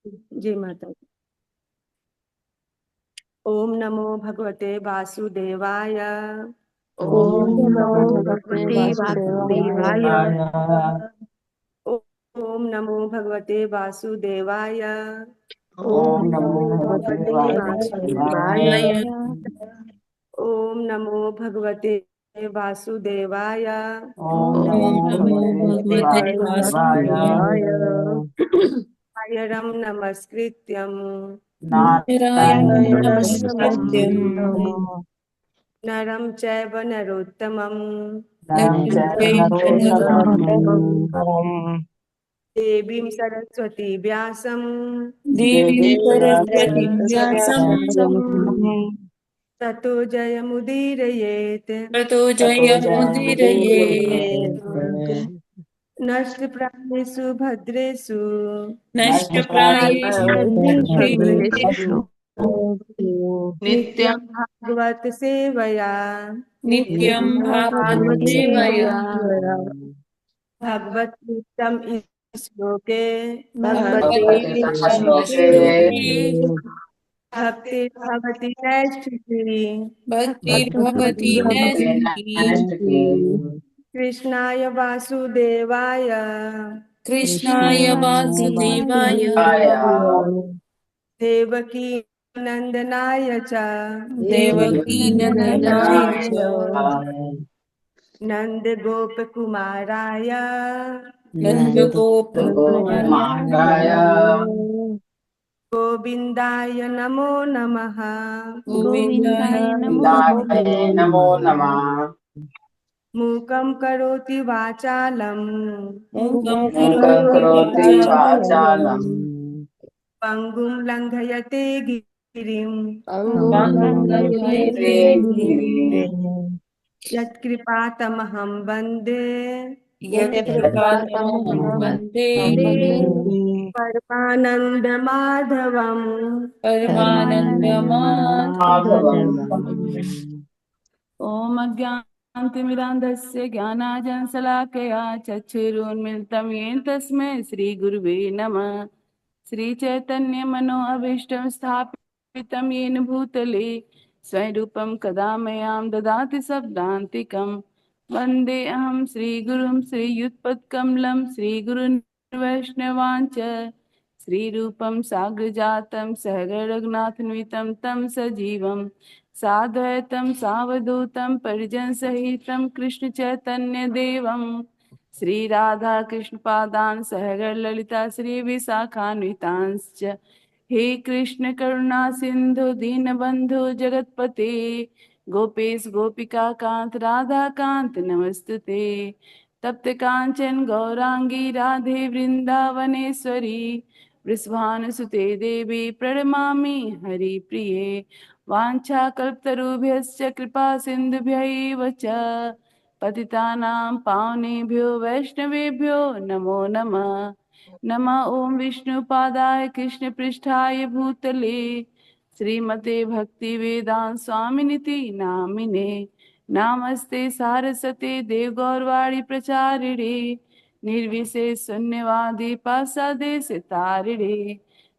जी माता जी। ओम नमो भगवते वासुदेवाय। ओम ओम नमो नमो भगवते भगवते वासुदेवाय। वासुदेवाय। ओम नमो भगवते वासुदेवाय। ओम ओम नमो नमो भगवते भगवते वासुदेवाय। वासुदेवाय। ओम नमो भगवते वासुदेवाय। ओम ओम नमो नमो भगवते भगवते वासुदेवाय। वासुदेवाय। नारायणं नमस्कृत्यं नारायणं नमः नमस्कृत्यं नरं चैव नरोत्तमं नरं नरं चैव चैव नरोत्तमम्। नरोत्तमं देवीं सरस्वती व्यासं देवीं देवीं सरस्वतीं व्यासं सरस्वतीं ततो जयमुदीरयेत्। ततो ततो जयमुदीरयेत्। जयमुदीरयेत्। नष्टप्राणेषु भद्रेषु नष्टप्रायेषु भद्रेषु नित्यं भागवत सेवया नित्यं भागवत नित्यं सेवया भगवद्गीतम् श्लोके भगवते श्लोके श्लोके भक्ति भवति नैष्ठिकी भक्तिर्भवति नैष्ठिकी नैष्ठिकी। कृष्णाय वासुदेवाय कृष्णाय वासुदेवाय देवकी नंदनाय च देवकी नंदनाय च नंद गोप कुमाराय नन्दगोपकुमाराय गोविंदाय नमो नमः। गोविन्दाय नमो गोविन्दाय नमो नमः। मूकं करोति वाचालम् मूकं मूकं करोति करोति वाचालं वाचालम् पङ्गुं लङ्घयते गिरिं वाङ्मयते गिरिं यत्कृपातमहं वन्दे यत्कृपातमहं वन्दे परमानन्दमाधवम्। परमानन्दमाधवम्। ॐ अज्ञानतिमिरान्धस्य ज्ञानाञ्जनशलाकया चक्षुरुन्मिलितं येन तस्मै श्रीगुरुवे नमः। श्रीचैतन्यमनोभीष्टं स्थापितं येन भूतले स्वयं रूपं कदा मह्यं ददाति शब्दान्तिकं। वन्देऽहं श्रीगुरुं श्रीयुतपत्कमलं श्रीगुरुन् वैष्णवाञ्च श्रीरूपं साग्रजातं सहगणरघुनाथान्वितं तं सजीवं साद्वैतं सावधूतं परिजनसहितं कृष्णचैतन्यदेवं श्रीराधाकृष्णपादान् सहगणललिता श्रीविशाखान्वितांश्च। हे कृष्ण करुणा सिंधु दीनबंधु जगतपते गोपेश गोपिका कांत राधा कांत नमस्तुते। तप्त कांचन गौरांगी राधे वृंदावनेश्वरी वृषभानुसुते देवी प्रणमामि हरिप्रिये। वाञ्छाकल्पतरुभ्यश्च कृपा सिन्धुभ्यैव च पतितानां पावनेभ्यो वैष्णवेभ्यो नमो नमः। नमः ओं विष्णुपादाय कृष्णपृष्ठाय भूतले श्रीमते भक्तिवेदांत स्वामिनिति नामिने नमस्ते सारस्वते देवगौरवाणी प्रचारिणे निर्विशेष शून्यवादी पासादेश तारिणे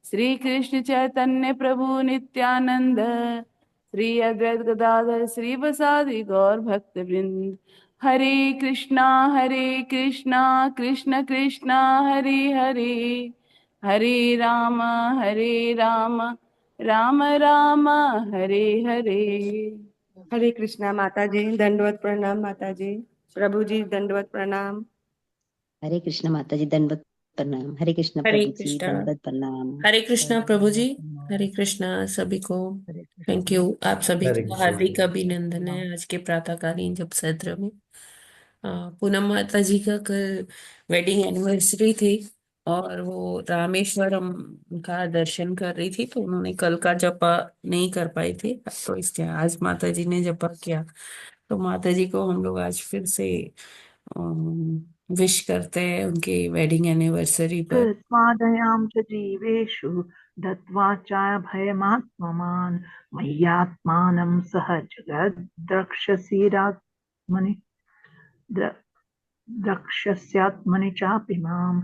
श्री कृष्ण चैतन्य प्रभु नित्यानंद श्री अद्वैत गदाधर श्रीवासादि गौर भक्त वृंद। हरे कृष्णा कृष्ण कृष्णा हरे हरे हरे राम राम राम राम हरे हरे। हरे कृष्णा माता जी, दंडवत प्रणाम माता जी। प्रभु जी दंडवत प्रणाम। हरे कृष्ण माता जी दंडवत प्रणाम। हरे कृष्ण हरे प्रभु जी कृष्णा। दंडवत प्रणाम। हरे कृष्णा प्रभु जी। हरे कृष्णा सभी को। थैंक यू आप सभी हरे को कृष्णा। हार्दिक अभिनंदन है आज के प्रातःकालीन जप सत्र में। पूनम माता जी का कल वेडिंग एनिवर्सरी थी और वो रामेश्वरम का दर्शन कर रही थी, तो उन्होंने कल का जपा नहीं कर पाई थी, तो इसलिए आज माता जी ने जपा किया। तो माता जी को हम लोग आज फिर से विश करते हैं उनके वेडिंग एनिवर्सरी पर। कृत्वादयां च जीवेषु दत्वा चाभयमात्ममान् मय्यात्मानं सह जगद्रक्षसीरात्मनि द्रक्ष्यस्यात्मनि चापि मां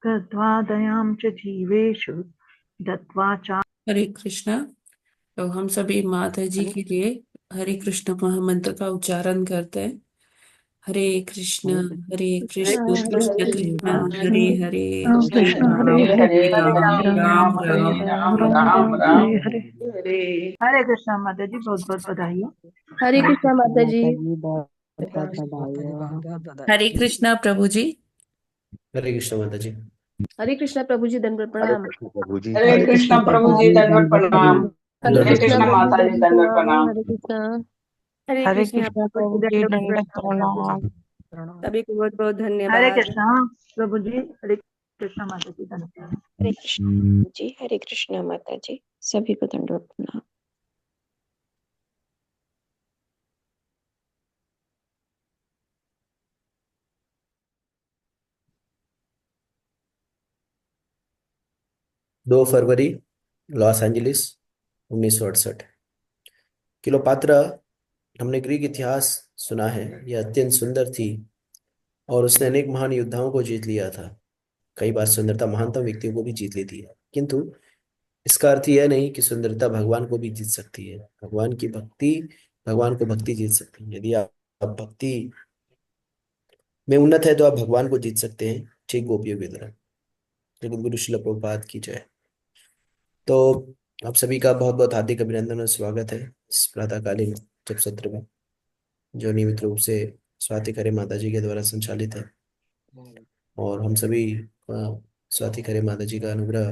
कृत्वादयां च जीवेषु दत्वा च हरे कृष्णा। तो हम सभी माता जी के लिए हरे कृष्ण महामंत्र का उच्चारण करते हैं। हरे कृष्ण हरे कृष्ण कृष्ण हरे हरे राम हरे कृष्ण राम हरे हरे हरे हरे राम राम राम हरे राम राम हरे राम हरे। राम हरे हरे। हरे कृष्णा माता जी, बहुत बहुत बधाई हो। हरे कृष्णा माता जी। बहुत बहुत बधाई। हरे कृष्णा प्रभु जी। हरे कृष्ण माता जी। हरे कृष्णा प्रभु जी, दंडवत हरे प्रणाम। कृष्ण प्रभु जी। हरे हरे कृष्ण कृष्णा प्रभु प्रभु जी, जी। दंडवत प्रणाम। हरे दंडवत हरे कृष्णा कृष्ण प्रणाम। प्रभु जी, माता जी, दंडवत दंडवत प्रणाम। प्रणाम। हरे कृष्णा। हरे हरे कृष्णा कृष्ण प्रभु जी, प्रभु जी, दंडवत दंडवत प्रणाम। प्रणाम। सभी को बहुत बहुत हरे धन्यवाद। कृष्णा प्रभु जी, हरे कृष्ण माता जी, दंडवत प्रणाम। हरे कृष्ण जी। हरे कृष्णा माता जी। सभी को दंडवत प्रणाम। दो फरवरी, लॉस एंजलिस, 1968। क्लियोपात्रा, हमने ग्रीक इतिहास सुना है, यह अत्यंत सुंदर थी और उसने अनेक महान योद्धाओं को जीत लिया था। कई बार सुंदरता महानतम व्यक्तियों को भी जीत लेती है, किंतु इसका अर्थ यह नहीं कि सुंदरता भगवान को भी जीत सकती है। भगवान को भक्ति जीत सकती है। यदि आप भक्ति में उन्नत है तो आप भगवान को जीत सकते हैं, ठीक गोपियों की तरह। लेकिन गुरु शिल प्रभुपाद की जय। तो आप सभी का बहुत बहुत हार्दिक अभिनंदन और स्वागत है इस प्रातःकालीन जप सत्र में, जो नियमित रूप से स्वाति खरे माता जी के द्वारा संचालित है। और हम सभी स्वाति खरे माता जी का अनुग्रह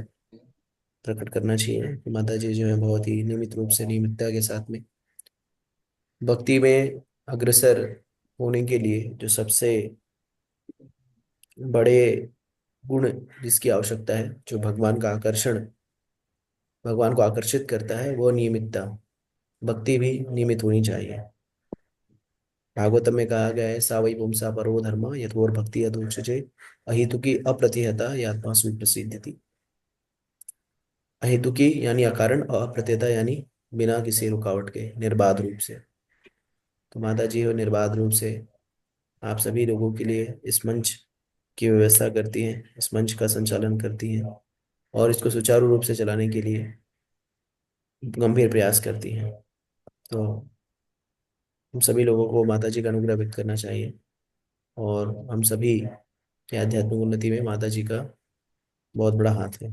प्रकट करना चाहिए कि माता जी जो है बहुत ही नियमित रूप से, नियमितता के साथ में भक्ति में अग्रसर होने के लिए जो सबसे बड़े गुण जिसकी आवश्यकता है, जो भगवान को आकर्षित करता है, वो नियमितता। भक्ति भी नियमित होनी चाहिए। भागवतम में कहा गया है, सा वै पुंसा परो धर्म यथोर भक्ति अधोक्षजे अहेतुकी अप्रतिहता यात्मा सुप्रसिद्धि। अहेतुकी यानी अकारण, और अप्रतिहता यानी बिना किसी रुकावट के, निर्बाध रूप से। तो माता जी वो निर्बाध रूप से आप सभी लोगों के लिए इस मंच की व्यवस्था करती हैं, इस मंच का संचालन करती हैं और इसको सुचारू रूप से चलाने के लिए गंभीर प्रयास करती हैं। तो हम सभी लोगों को माता जी का अनुग्रह व्यक्त करना चाहिए और हम सभी की आध्यात्मिक उन्नति में माता जी का बहुत बड़ा हाथ है।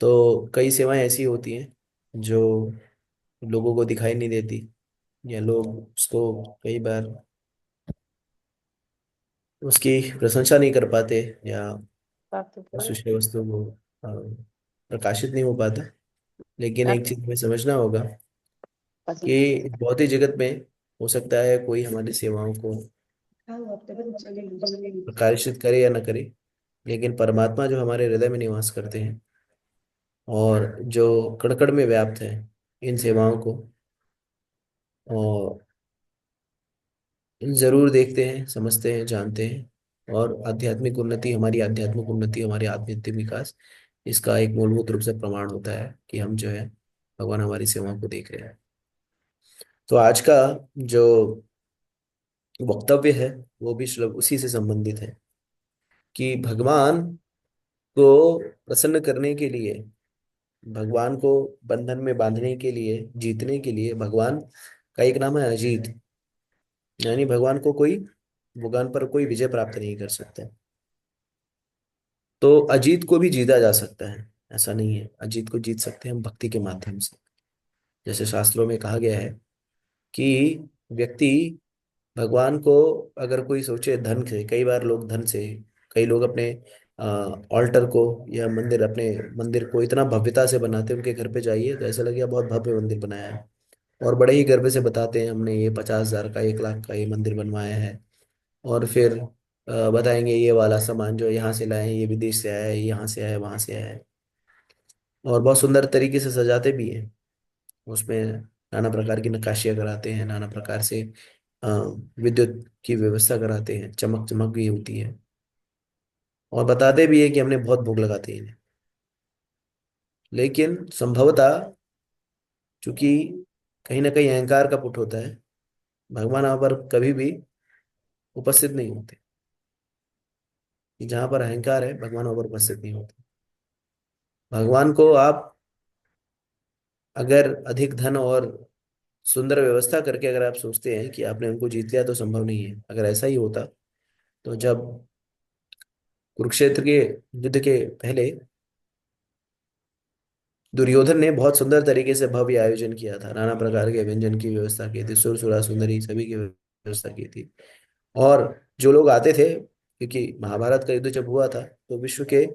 तो कई सेवाएं ऐसी होती हैं जो लोगों को दिखाई नहीं देती, या लोग उसको कई बार उसकी प्रशंसा नहीं कर पाते, या उस विषय वस्तु को प्रकाशित नहीं हो पाता। लेकिन एक चीज हमें समझना होगा कि इस भौतिक जगत में हो सकता है कोई हमारी सेवाओं को प्रकाशित करे या न करे, लेकिन परमात्मा जो हमारे हृदय में निवास करते हैं और जो कण कण में व्याप्त है इन सेवाओं को, और जरूर देखते हैं, समझते हैं, जानते हैं। और आध्यात्मिक उन्नति, हमारी आध्यात्मिक विकास, इसका एक मूलभूत रूप से प्रमाण होता है कि हम जो है भगवान हमारी सेवाओं को देख रहे हैं। तो आज का जो वक्तव्य है वो भी श्लोक उसी से संबंधित है कि भगवान को प्रसन्न करने के लिए, भगवान को बंधन में बांधने के लिए, जीतने के लिए, भगवान का एक नाम है अजीत, यानी भगवान पर कोई विजय प्राप्त नहीं कर सकता। तो अजीत को भी जीता जा सकता है, ऐसा नहीं है। अजीत को जीत सकते हैं हम भक्ति के माध्यम से। जैसे शास्त्रों में कहा गया है कि व्यक्ति भगवान को अगर कोई सोचे धन से, कई बार लोग धन से, कई लोग अपने ऑल्टर को या अपने मंदिर को इतना भव्यता से बनाते हैं, उनके घर पे जाइए तो ऐसा लगेगा बहुत भव्य मंदिर बनाया है, और बड़े ही गर्व से बताते हैं हमने ये 50,000 का, 1 लाख का ये मंदिर बनवाया है। और फिर बताएंगे ये वाला सामान जो यहाँ से लाए हैं, ये विदेश से आया है, यहाँ से आया है, वहां से आया है। और बहुत सुंदर तरीके से सजाते भी हैं, उसमें नाना प्रकार की नक्काशियां कराते हैं, नाना प्रकार से अ, विद्युत की व्यवस्था कराते हैं, चमक चमक भी होती है, और बताते भी है कि हमने बहुत भोग लगाते हैं इन्हें। लेकिन संभवतः चूंकि कहीं ना कहीं अहंकार का पुट होता है, भगवान वहां पर कभी भी उपस्थित नहीं होते। कि जहां पर अहंकार है, भगवान वहां पर उपस्थित नहीं होते। भगवान को आप अगर अधिक धन और सुंदर व्यवस्था करके अगर आप सोचते हैं कि आपने उनको जीत लिया, तो संभव नहीं है। अगर ऐसा ही होता तो जब कुरुक्षेत्र के युद्ध के पहले दुर्योधन ने बहुत सुंदर तरीके से भव्य आयोजन किया था, नाना प्रकार के व्यंजन की व्यवस्था की थी, सुर सुरा सुंदरी सभी की व्यवस्था की थी। और जो लोग आते थे, क्योंकि महाभारत का युद्ध जब हुआ था तो विश्व के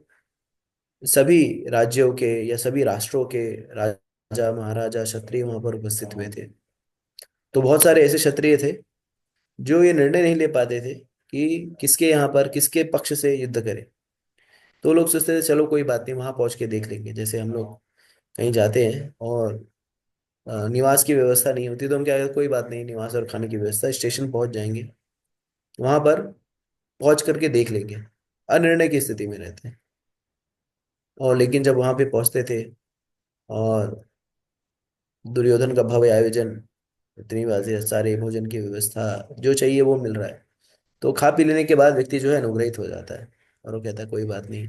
सभी राज्यों के या सभी राष्ट्रों के राजा महाराजा क्षत्रिय वहां पर उपस्थित हुए थे। तो बहुत सारे ऐसे क्षत्रिय थे जो ये निर्णय नहीं ले पाते थे कि किसके यहाँ पर किसके पक्ष से युद्ध करें। तो लोग सोचते थे चलो कोई बात नहीं, वहां पहुंच के देख लेंगे। जैसे हम लोग कहीं जाते हैं और निवास की व्यवस्था नहीं होती, तो हम क्या कहते हैं, कोई बात नहीं, निवास और खाने की व्यवस्था, स्टेशन पहुंच जाएंगे, वहां पर पहुंच करके देख लेंगे। अनिर्णय की स्थिति में रहते हैं। और लेकिन जब वहां पे पहुंचते थे और दुर्योधन का भव्य आयोजन, इतनी बातें, सारे भोजन की व्यवस्था, जो चाहिए वो मिल रहा है, तो खा पी लेने के बाद व्यक्ति जो है अनुग्रहित हो जाता है। और वो कहता है कोई बात नहीं,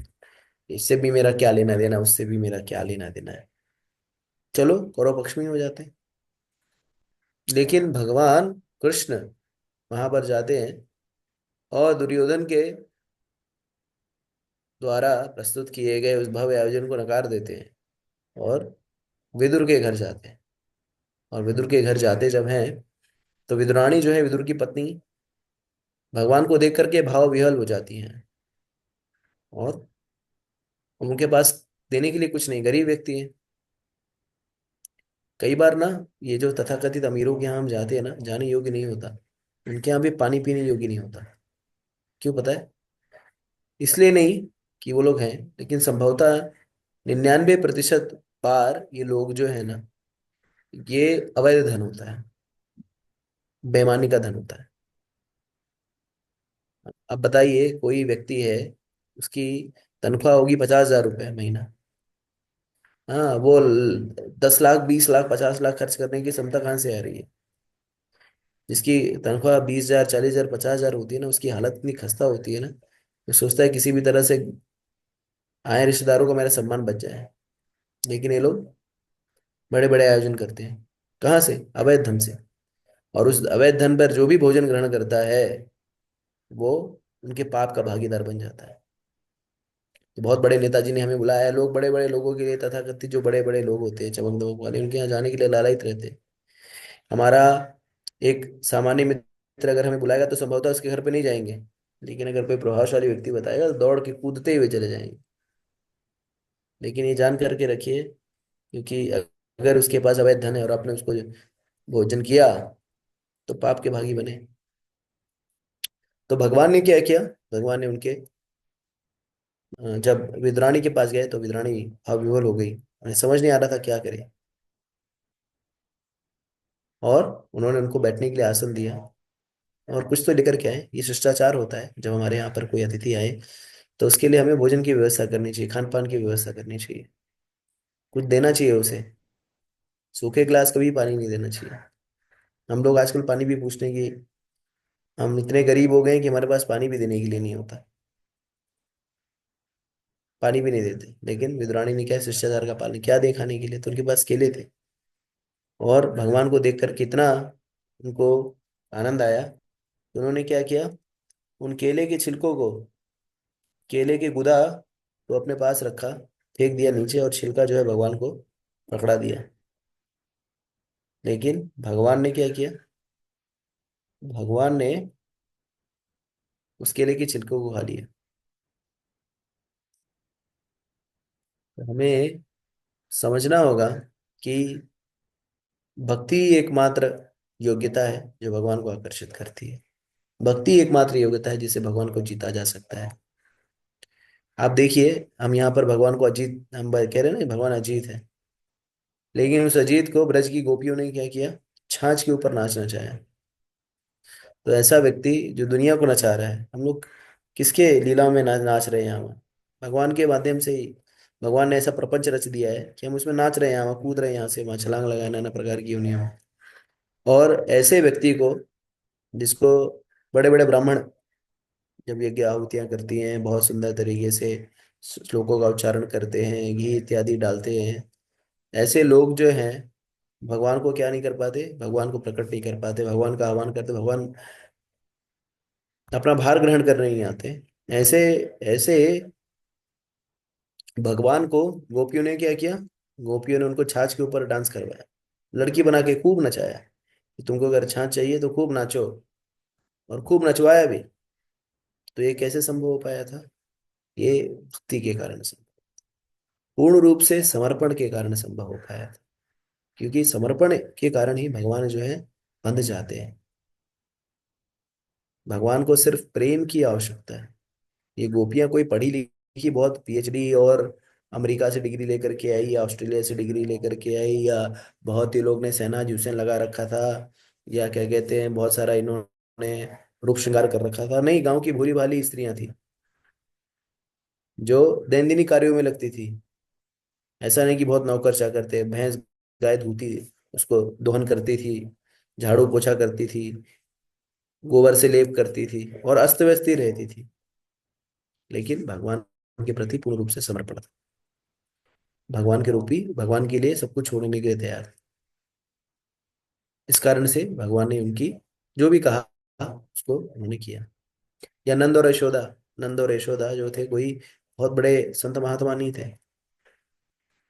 इससे भी मेरा क्या लेना देना, उससे भी मेरा क्या लेना देना है, चलो कौरव पक्ष में ही हो जाते हैं। लेकिन भगवान कृष्ण वहां पर जाते हैं और दुर्योधन के द्वारा प्रस्तुत किए गए उस भव्य आयोजन को नकार देते हैं और विदुर के घर जाते हैं। और विदुर के घर जाते जब हैं, तो विदुरानी जो है, विदुर की पत्नी, भगवान को देख करके भाव विह्वल हो जाती हैं। और उनके पास देने के लिए कुछ नहीं, गरीब व्यक्ति हैं। कई बार ना, ये जो तथाकथित अमीरों के यहाँ हम जाते हैं ना, जाने योग्य नहीं होता, उनके यहाँ भी पानी पीने योग्य नहीं होता। क्यों पता है? इसलिए नहीं कि वो लोग हैं, लेकिन संभवतः 99% बार ये लोग जो है ना, ये अवैध धन होता है, बेईमानी का धन होता है। अब बताइए, कोई व्यक्ति है, उसकी तनख्वाह होगी 50,000 रुपये महीना। हाँ, वो 10 लाख 20 लाख 50 लाख खर्च करने की क्षमता कहाँ से आ रही है? जिसकी तनख्वाह 20,000 40,000 50,000 होती है ना, उसकी हालत इतनी खस्ता होती है ना, वो सोचता है किसी भी तरह से आए रिश्तेदारों को मेरा सम्मान बच जाए। लेकिन ये लोग बड़े बड़े आयोजन करते हैं। कहाँ से? अवैध धन से। और उस अवैध धन पर जो भी भोजन ग्रहण करता है, वो उनके पाप का भागीदार बन जाता है। तो बहुत बड़े नेताजी ने हमें बुलाया है, लोग बड़े बड़े लोगों के लिए, तथाकथित जो बड़े बड़े लोग होते हैं, चमक दमक वाले, उनके यहाँ जाने के लिए लालायित रहते हैं। हमारा एक सामान्य मित्र अगर हमें बुलाएगा तो संभवतः उसके घर पे नहीं जाएंगे, लेकिन अगर कोई प्रभावशाली व्यक्ति बताएगा तो दौड़ के कूदते हुए चले जाएंगे। लेकिन ये जान करके रखिए, क्योंकि अगर उसके पास अवैध धन है और आपने उसको भोजन किया, तो पाप के भागी बने। तो भगवान ने क्या किया? भगवान ने उनके जब विद्राणी के पास गए तो विद्राणी भावविह्वल हो गई, उन्हें समझ नहीं आ रहा था क्या करे। और उन्होंने उनको बैठने के लिए आसन दिया और कुछ तो लेकर के आए। ये शिष्टाचार होता है, जब हमारे यहाँ पर कोई अतिथि आए तो उसके लिए हमें भोजन की व्यवस्था करनी चाहिए, खान पान की व्यवस्था करनी चाहिए, कुछ देना चाहिए उसे। सूखे गिलास कभी पानी नहीं देना चाहिए। हम लोग आजकल पानी भी पूछते हैं कि हम इतने गरीब हो गए हैं कि हमारे पास पानी भी देने के लिए नहीं होता, पानी भी नहीं देते। लेकिन विद्राणी ने क्या शिष्टाचार का पालन क्या, दे खाने के लिए? तो उनके पास केले थे। और भगवान को देखकर कितना उनको आनंद आया, तो उन्होंने क्या किया, उन केले के छिलकों को, केले के गुदा को अपने पास रखा, फेंक दिया नीचे, और छिलका जो है भगवान को पकड़ा दिया। लेकिन भगवान ने क्या किया? भगवान ने उस केले के छिलकों को खा लिया। तो हमें समझना होगा कि भक्ति एकमात्र योग्यता है जो भगवान को आकर्षित करती है। भक्ति एकमात्र योग्यता है जिसे भगवान को जीता जा सकता है। आप देखिए, हम यहाँ पर भगवान को अजीत, हम कह रहे हैं ना भगवान अजीत है, लेकिन उस अजीत को ब्रज की गोपियों ने क्या किया? छाछ के ऊपर नाचना चाहा। तो ऐसा व्यक्ति जो दुनिया को नचा रहा है, हम लोग किसके लीलाओं में नाच रहे हैं यहाँ? भगवान के माध्यम से ही भगवान ने ऐसा प्रपंच रच दिया है कि हम उसमें नाच रहे हैं, यहाँ कूद रहे हैं, यहाँ से वहाँ छलांग लगाए, नाना प्रकार की योनियों में। और ऐसे व्यक्ति को, जिसको बड़े बड़े ब्राह्मण जब यज्ञ आहुतियां करती हैं बहुत सुंदर तरीके से, श्लोकों का उच्चारण करते हैं, घी इत्यादि डालते हैं, ऐसे लोग जो हैं भगवान को क्या नहीं कर पाते, भगवान को प्रकट नहीं कर पाते, भगवान का आह्वान करते, भगवान अपना भार ग्रहण करने नहीं आते। ऐसे ऐसे भगवान को गोपियों ने क्या किया, गोपियों ने उनको छाछ के ऊपर डांस करवाया, लड़की बना के खूब नचाया कि तुमको अगर छाछ चाहिए तो खूब नाचो, और खूब नचवाया भी। तो ये कैसे संभव हो पाया था? ये भक्ति के कारण से, पूर्ण रूप से समर्पण के कारण संभव हो पाया था, क्योंकि समर्पण के कारण ही भगवान जो है बंध जाते हैं। भगवान को सिर्फ प्रेम की आवश्यकता है। ये गोपियां कोई पढ़ी लिखी बहुत पीएचडी और अमेरिका से डिग्री लेकर के आई, या ऑस्ट्रेलिया से डिग्री लेकर के आई, या बहुत ही लोग ने सहना जूसन लगा रखा था, या क्या कहते हैं बहुत सारा इन्होंने रूप श्रृंगार कर रखा था, नहीं, गांव की भोली भाली स्त्रियां थी जो दैनंदिनी कार्यों में लगती थी। ऐसा नहीं कि बहुत नौकर चाकर थे, भैंस गाय धोती, उसको दोहन करती थी, झाड़ू पोछा करती थी, गोबर से लेप करती थी, और अस्त व्यस्त ही रहती थी, लेकिन भगवान के प्रति पूर्ण रूप से समर्पण था। भगवान के रूपी भगवान के लिए सब कुछ छोड़ने के लिए तैयार थे। इस कारण से भगवान ने उनकी जो भी कहा उसको उन्होंने किया। या नंद और यशोदा, नंद और यशोदा जो थे कोई बहुत बड़े संत महात्मा नहीं थे,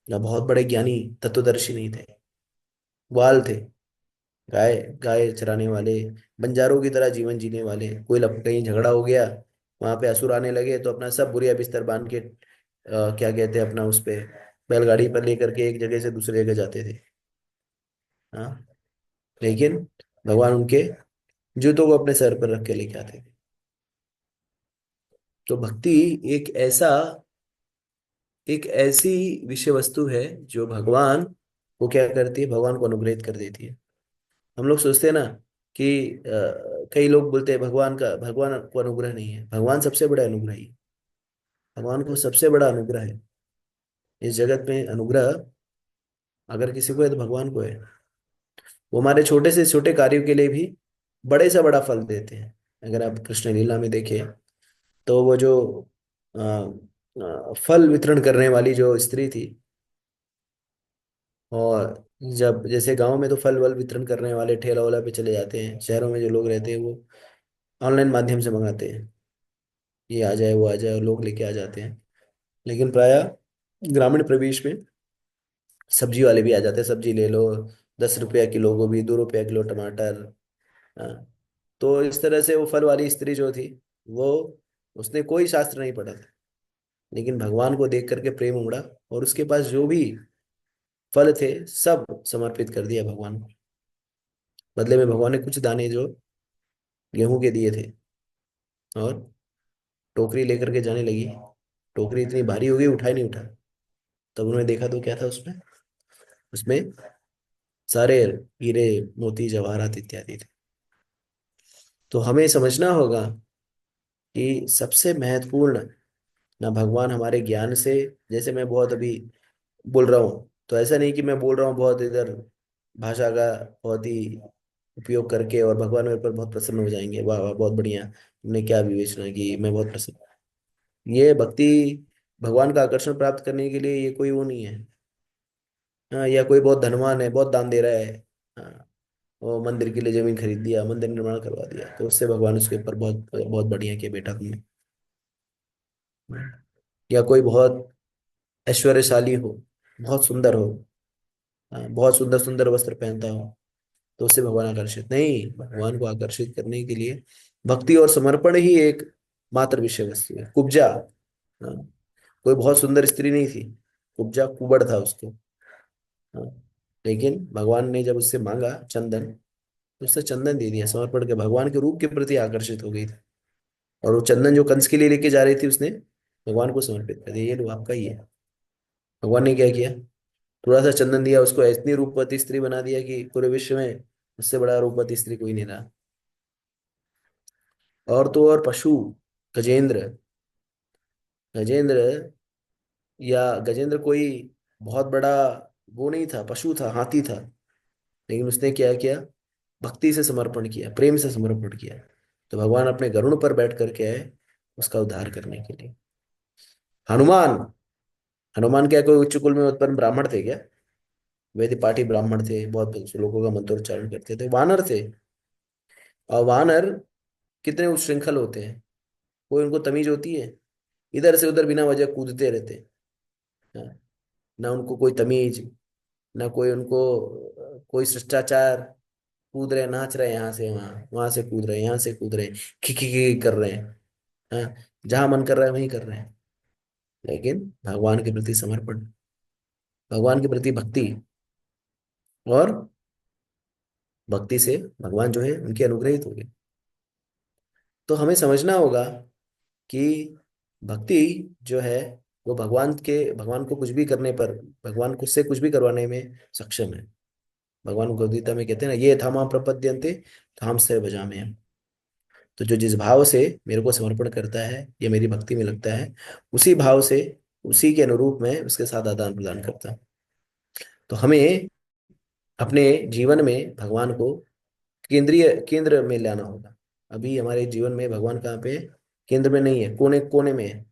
या बहुत बड़े ज्ञानी तत्वदर्शी नहीं थे, ग्वाल थे, गाय गाय चराने वाले, बंजारों की तरह जीवन जीने वाले। कोई कहीं झगड़ा हो गया, वहां पे असुर आने लगे तो अपना सब बुरिया बिस्तर बांध के क्या कहते हैं अपना उस पे बैलगाड़ी पर लेकर के एक जगह से दूसरी जगह जाते थे। हाँ, लेकिन भगवान उनके जूतों को अपने सर पर रख के लेके आते थे। तो भक्ति एक ऐसा एक ऐसी विषय वस्तु है जो भगवान को क्या करती है, भगवान को अनुग्रहित कर देती है। हम लोग सोचते हैं ना कि कई लोग बोलते हैं भगवान को अनुग्रह नहीं है। भगवान सबसे बड़ा अनुग्रही है। भगवान को सबसे बड़ा अनुग्रह है इस जगत में। अनुग्रह अगर किसी को है तो भगवान को है। वो हमारे छोटे से छोटे कार्यों के लिए भी बड़े से बड़ा फल देते हैं। अगर आप कृष्ण लीला में देखें तो वो जो फल वितरण करने वाली जो स्त्री थी, और जब जैसे गांव में तो फल वल वितरण करने वाले ठेला वाला पे चले जाते हैं, शहरों में जो लोग रहते हैं वो ऑनलाइन माध्यम से मंगाते हैं, ये आ जाए वो आ जाए, और लोग लेके आ जाते हैं। लेकिन प्राय ग्रामीण प्रदेश में सब्जी वाले भी आ जाते हैं, सब्जी ले लो, 10 रुपया किलो गोभी, 2 रुपया किलो टमाटर। हाँ, तो इस तरह से वो फल वाली स्त्री जो थी, वो उसने कोई शास्त्र नहीं पढ़ा था, लेकिन भगवान को देख करके प्रेम उमड़ा, और उसके पास जो भी फल थे सब समर्पित कर दिया भगवान को। बदले में भगवान ने कुछ दाने जो गेहूं के दिए थे, और टोकरी लेकर के जाने लगी। टोकरी इतनी भारी हो गई, उठा ही नहीं उठा। तब उन्होंने देखा तो क्या था उसमें, उसमें सारे हीरे मोती जवाहरात इत्यादि थे। तो हमें समझना होगा कि सबसे महत्वपूर्ण ना भगवान हमारे ज्ञान से, जैसे मैं बहुत अभी बोल रहा हूँ तो ऐसा नहीं कि मैं बोल रहा हूँ बहुत इधर भाषा का बहुत ही उपयोग करके और भगवान मेरे पर बहुत प्रसन्न हो जाएंगे, वाह वाह बहुत बढ़िया, तुमने क्या विवेचना की, मैं बहुत प्रसन्न। ये भक्ति भगवान का आकर्षण प्राप्त करने के लिए ये कोई वो नहीं है। हाँ, या कोई बहुत धनवान है, बहुत दान दे रहा है, हाँ, वो मंदिर के लिए जमीन खरीद दिया, मंदिर निर्माण करवा दिया, तो उससे भगवान उसके ऊपर बहुत बहुत बढ़िया किया बेटा तुमने। या कोई बहुत ऐश्वर्यशाली हो, बहुत सुंदर हो, हाँ, बहुत सुंदर सुंदर वस्त्र पहनता हो, तो उससे भगवान आकर्षित नहीं। भगवान को आकर्षित करने के लिए भक्ति और समर्पण ही एक मात्र विषय वस्तु है। कुब्जा, हाँ, कोई बहुत सुंदर स्त्री नहीं थी, कुब्जा कुबड़ था उसको, हाँ, लेकिन भगवान ने जब उससे मांगा चंदन, तो उससे चंदन दे दिया समर्पण के, भगवान के रूप के प्रति आकर्षित हो गई थी। और वो चंदन जो कंस के लिए लेके जा रही थी उसने भगवान को समर्पित कर दिया, ये लो आपका ही है। भगवान ने क्या किया, थोड़ा सा चंदन दिया, उसको इतनी रूपवती स्त्री बना दिया कि पूरे विश्व में उससे बड़ा रूपवती स्त्री कोई नहीं रहा। और तो और पशु, गजेंद्र, गजेंद्र गजेंद्र कोई बहुत बड़ा वो नहीं था, पशु था, हाथी था, लेकिन उसने क्या किया, भक्ति से समर्पण किया, प्रेम से समर्पण किया। तो भगवान अपने गरुड़ पर बैठ करके आए उसका उद्धार करने के लिए। हनुमान, हनुमान क्या कोई उच्च कुल में उत्पन्न ब्राह्मण थे क्या? वेद पाठी ब्राह्मण थे, बहुत श्लोकों का मंत्रोच्चारण करते थे, वानर थे। और वानर कितने उच्छृंखल होते हैं, कोई उनको तमीज होती है? इधर से उधर बिना वजह कूदते रहते हैं। हाँ, ना उनको कोई तमीज, ना कोई उनको कोई शिष्टाचार। कूद रहे, नाच रहे, यहाँ से वहां, वहां से कूद रहे, यहाँ से कूद रहे, खिखी कर रहे हैं। हाँ, जहां मन कर रहा है वहीं कर रहे हैं। लेकिन भगवान के प्रति समर्पण, भगवान के प्रति भक्ति, और भक्ति से भगवान जो है उनके अनुग्रहित हो गए। तो हमें समझना होगा कि भक्ति जो है वो भगवान को कुछ भी करने पर, भगवान को से कुछ भी करवाने में सक्षम है। भगवान गीता में कहते हैं ना, ये था माम प्रपद्यन्ते ताम से भजाम्यहम् हम। तो जो जिस भाव से मेरे को समर्पण करता है या मेरी भक्ति में लगता है, उसी भाव से, उसी के अनुरूप मैं उसके साथ आदान प्रदान करता हूँ। तो हमें अपने जीवन में भगवान को केंद्र में लाना होगा। अभी हमारे जीवन में भगवान कहाँ पे है? केंद्र में नहीं है, कोने कोने में है।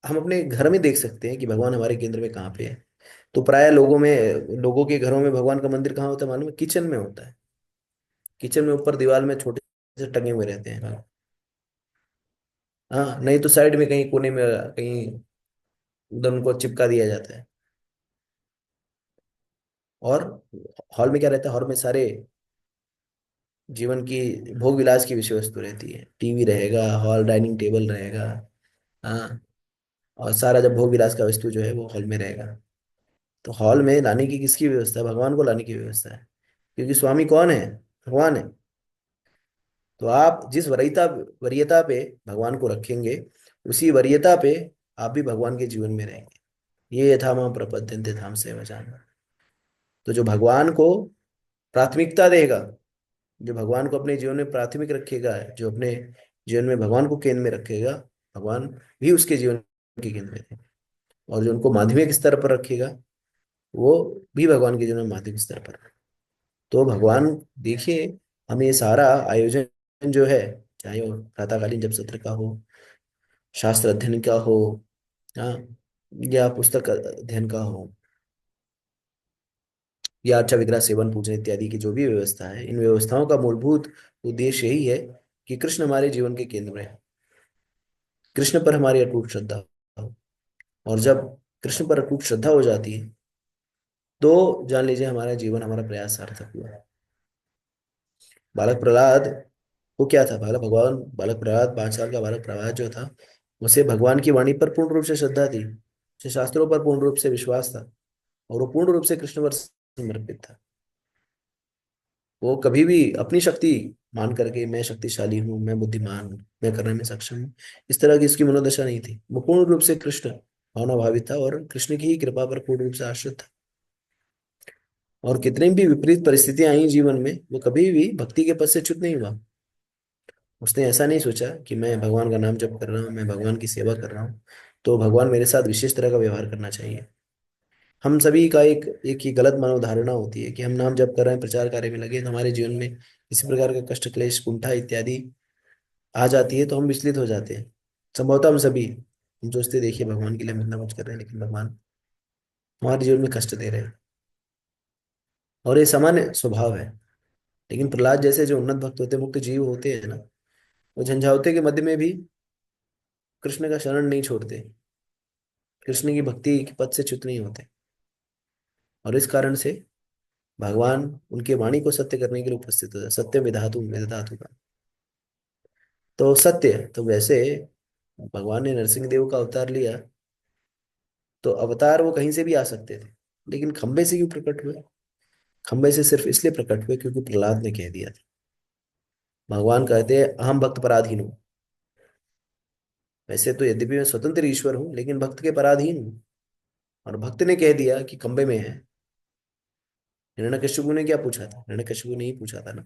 हम अपने घर में देख सकते हैं कि भगवान हमारे केंद्र में कहाँ पे है। तो प्राय लोगों के घरों में भगवान का मंदिर कहाँ होता है मालूम है? किचन में होता है। किचन में ऊपर दीवार में छोटे से टंगे हुए रहते हैं। हाँ, नहीं तो साइड में कहीं कोने में कहीं उधर उनको चिपका दिया जाता है। और हॉल में क्या रहता है? हॉल में सारे जीवन की भोग विलास की विषय वस्तु रहती है। टीवी रहेगा, हॉल डाइनिंग टेबल रहेगा। हाँ, और सारा जब भोग विलास का वस्तु जो है वो हॉल में रहेगा। तो हॉल में लाने की किसकी व्यवस्था है? भगवान को लाने की व्यवस्था है, क्योंकि स्वामी कौन है? भगवान है। तो आप जिस वरीयता पे भगवान को रखेंगे, उसी वरीयता पे आप भी भगवान के जीवन में रहेंगे। ये यथा माम प्रपद्यन्ते धाम से भजाम्यहम्। तो जो भगवान को प्राथमिकता देगा, जो भगवान को अपने जीवन में प्राथमिक रखेगा, जो अपने जीवन में भगवान को केंद्र में रखेगा, भगवान भी उसके जीवन के केंद्र में है। और जो उनको माध्यमिक स्तर पर रखेगा, वो भी भगवान के जीवन में माध्यमिक स्तर पर है। तो भगवान, देखिए, हमें ये सारा आयोजन जो है, चाहे वो प्रातःकालीन जप सत्र का हो, शास्त्र अध्ययन का हो, हाँ, या पुस्तक अध्ययन का हो, या अर्चा विग्रह सेवन पूजन इत्यादि की जो भी व्यवस्था है, इन व्यवस्थाओं का मूलभूत उद्देश्य यही है कि कृष्ण हमारे जीवन के केंद्र में है, कृष्ण पर हमारी अटूट श्रद्धा हो। और जब कृष्ण पर अटूट श्रद्धा हो जाती है, तो जान लीजिए हमारा जीवन, हमारा प्रयास सार्थक हुआ। बालक प्रहलाद को क्या था? बालक प्रहलाद, 5 साल का बालक प्रहलाद जो था, उसे भगवान की वाणी पर पूर्ण रूप से श्रद्धा थी, उसे शास्त्रों पर पूर्ण रूप से विश्वास था, और वो पूर्ण रूप से कृष्ण पर समर्पित था। वो कभी भी अपनी शक्ति मान करके, मैं शक्तिशाली हूँ, मैं बुद्धिमान हूँ, मैं करने में सक्षम हूँ, इस तरह की इसकी मनोदशा नहीं थी। वो पूर्ण रूप से कृष्ण भावना भावित था, और कृष्ण की ही कृपा पर पूर्ण रूप से आश्रित था। और कितनी भी विपरीत परिस्थितियां आई जीवन में, वो कभी भी भक्ति के पद से च्युत नहीं हुआ। उसने ऐसा नहीं सोचा कि मैं भगवान का नाम जप कर रहा हूँ, मैं भगवान की सेवा कर रहा हूँ, तो भगवान मेरे साथ विशेष तरह का व्यवहार करना चाहिए। हम सभी का एक एक ही गलत मनोधारणा होती है कि हम नाम जप कर रहे हैं, प्रचार कार्य में लगे, तो हमारे जीवन में किसी प्रकार का कष्ट, क्लेश, कुंठा इत्यादि आ जाती है तो हम विचलित हो जाते हैं। संभवतः हम सोचते हैं, देखिए भगवान के लिए हम इतना कुछ कर रहे हैं, लेकिन भगवान हमारे जीवन में कष्ट दे रहे हैं। और ये सामान्य स्वभाव है। लेकिन प्रहलाद जैसे जो उन्नत भक्त होते हैं, मुक्त जीव होते हैं ना, वो झंझावते के मध्य में भी कृष्ण का शरण नहीं छोड़ते, कृष्ण की भक्ति के पद से च्युत नहीं होते। और इस कारण से भगवान उनके वाणी को सत्य करने के लिए उपस्थित होता है। सत्य विधातु विधातु का, तो सत्य, तो वैसे भगवान ने नरसिंह देव का अवतार लिया, तो अवतार वो कहीं से भी आ सकते थे, लेकिन खंबे से क्यों प्रकट हुए? खंबे से सिर्फ इसलिए प्रकट हुए क्योंकि प्रहलाद ने कह दिया था। भगवान कहते हैं, अहम भक्त पराधीन हूँ। वैसे तो यद्यपि मैं स्वतंत्र ईश्वर हूँ, लेकिन भक्त के पराधीन हूँ। और भक्त ने कह दिया कि खंबे में है। हिरण्यकशिपु ने क्या पूछा था? हिरण्यकशिपु ने ही पूछा था ना,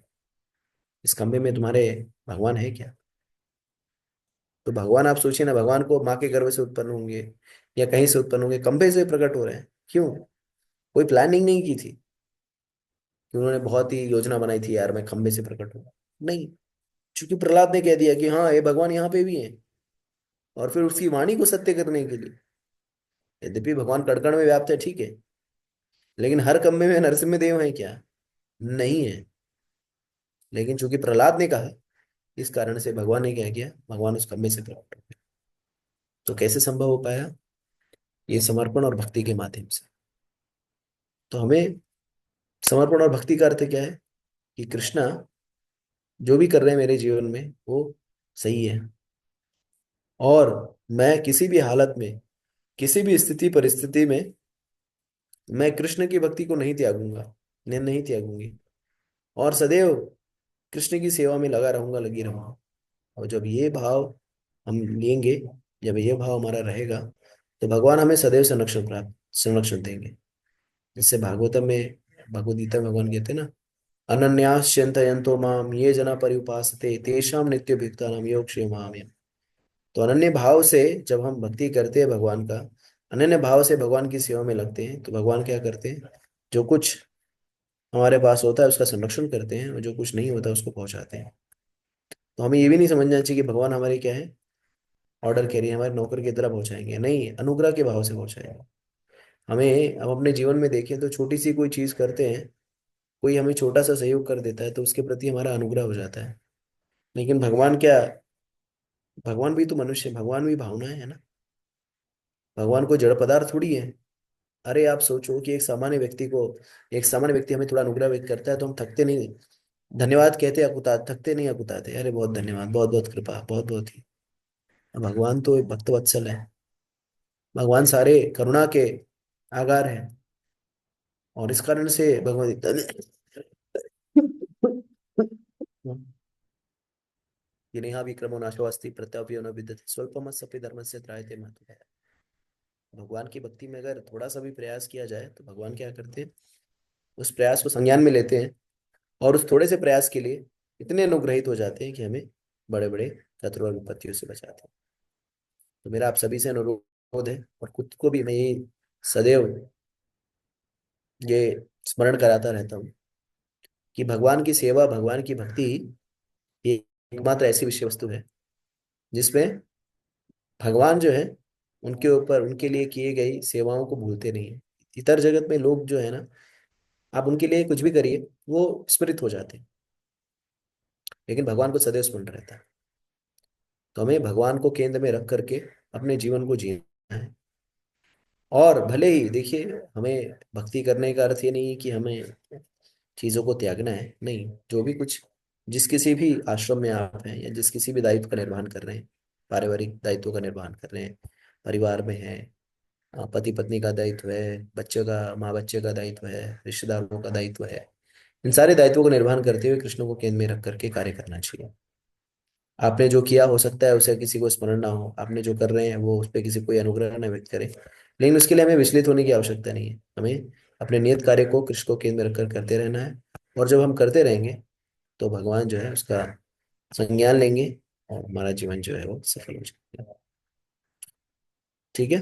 इस खंबे में तुम्हारे भगवान है क्या? तो भगवान, आप सोचिए ना, भगवान को माँ के गर्भ से उत्पन्न होंगे या कहीं से उत्पन्न होंगे, खंबे से प्रकट हो रहे हैं, क्यों? कोई प्लानिंग नहीं की थी कि उन्होंने बहुत ही योजना बनाई थी, यार मैं खंबे से प्रकट हूँ, नहीं। क्योंकि प्रहलाद ने कह दिया कि हाँ, ये भगवान यहाँ पे भी है, और फिर उसकी वाणी को सत्य करने के लिए। यद्यपि भगवान कण में व्याप्त है, ठीक है, लेकिन हर कम्मे में नरसिम्ह है क्या? नहीं है। लेकिन चूंकि प्रहलाद ने कहा, इस कारण से भगवान ने क्या किया, भगवान उस कम्मे से प्रकट हो गए। तो कैसे संभव हो पाया? ये समर्पण और भक्ति के माध्यम से। तो हमें समर्पण और भक्ति का अर्थ क्या है? कि कृष्णा जो भी कर रहे हैं मेरे जीवन में वो सही है, और मैं किसी भी हालत में, किसी भी स्थिति परिस्थिति में मैं कृष्ण की भक्ति को नहीं त्यागूंगा, नहीं त्यागूंगी, और सदैव कृष्ण की सेवा में लगा रहूंगा, लगी रहूंगा। और जब ये भाव हम लेंगे, जब ये भाव हमारा रहेगा, तो भगवान हमें सदैव संरक्षण देंगे। जिससे भागवतम में, भगवद गीता में भगवान कहते हैं ना, अनन्यास चिंतयन्तो माम ये जना पर्युपासते तेषाम नित्यभियुक्तानाम योगक्षेमाम्यहम्। तो अनन्य भाव से जब हम भक्ति करते हैं भगवान का, अनन्य भाव से भगवान की सेवा में लगते हैं, तो भगवान क्या करते हैं, जो कुछ हमारे पास होता है उसका संरक्षण करते हैं, और जो कुछ नहीं होता उसको पहुंचाते हैं। तो हमें ये भी नहीं समझना चाहिए कि भगवान हमारे क्या है, ऑर्डर कैरियर, हमारे नौकर की तरह पहुंचाएंगे। नहीं, अनुग्रह के भाव से पहुंचाएंगे। हमें, हम अपने जीवन में देखें तो छोटी सी कोई चीज करते हैं, कोई हमें छोटा सा सहयोग कर देता है, तो उसके प्रति हमारा अनुग्रह हो जाता है। लेकिन भगवान क्या, भगवान भी तो मनुष्य, भगवान भी भावना है ना। भगवान को जड़ पदार्थ थोड़ी है। अरे आप सोचो कि एक सामान्य व्यक्ति हमें थोड़ा अनुग्रह व्यक्त करता है तो हम थकते नहीं, धन्यवाद कहते थकते नहीं, अकुताते, अरे बहुत धन्यवाद, बहुत बहुत कृपा, बहुत बहुत ही। भगवान तो एक भक्त वत्सल है। भगवान सारे करुणा के आगार है, और इस कारण से भगवान नेहा विक्रमो नाशो अस्ति प्रत्यपि न विद्यते स्वल्पमस्यापि धर्मस्य त्रायते महतु। भगवान की भक्ति में अगर थोड़ा सा भी प्रयास किया जाए तो भगवान क्या करते हैं, उस प्रयास को संज्ञान में लेते हैं, और उस थोड़े से प्रयास के लिए इतने अनुग्रहित हो जाते हैं कि हमें बड़े बड़े शत्रु और विपत्तियों से बचाते हैं। तो मेरा आप सभी से अनुरोध है, और खुद को भी मैं ये सदैव ये स्मरण कराता रहता हूँ, कि भगवान की सेवा, भगवान की भक्ति ये एकमात्र ऐसी विषय वस्तु है जिसमें भगवान जो है उनके ऊपर, उनके लिए किए गई सेवाओं को भूलते नहीं है। इतर जगत में लोग जो है ना, आप उनके लिए कुछ भी करिए वो स्मृत हो जाते हैं, लेकिन भगवान को सदैव स्मरण रहता है। तो हमें भगवान को केंद्र में रख करके अपने जीवन को जीना है। और भले ही देखिए, हमें भक्ति करने का अर्थ ये नहीं है कि हमें चीजों को त्यागना है, नहीं। जो भी कुछ, जिस किसी भी आश्रम में आप हैं, या जिस किसी भी दायित्व का निर्वहन कर रहे हैं, पारिवारिक दायित्वों का निर्वहन कर रहे हैं, परिवार में है, पति पत्नी का दायित्व है, बच्चे का, माँ बच्चे का दायित्व है, रिश्तेदारों का दायित्व है, इन सारे दायित्वों को निर्वहन करते हुए कृष्ण को केंद्र में रख करके कार्य करना चाहिए। आपने जो किया, हो सकता है उसे किसी को स्मरण ना हो, आपने जो कर रहे हैं वो उस पर किसी कोई अनुग्रह न व्यक्त करे, लेकिन उसके लिए हमें विचलित होने की आवश्यकता नहीं है। हमें अपने नियत कार्य को कृष्ण को केंद्र में रखकर करते रहना है, और जब हम करते रहेंगे तो भगवान जो है उसका संज्ञान लेंगे, और हमारा जीवन जो है वो सफल हो जाएगा। ठीक है।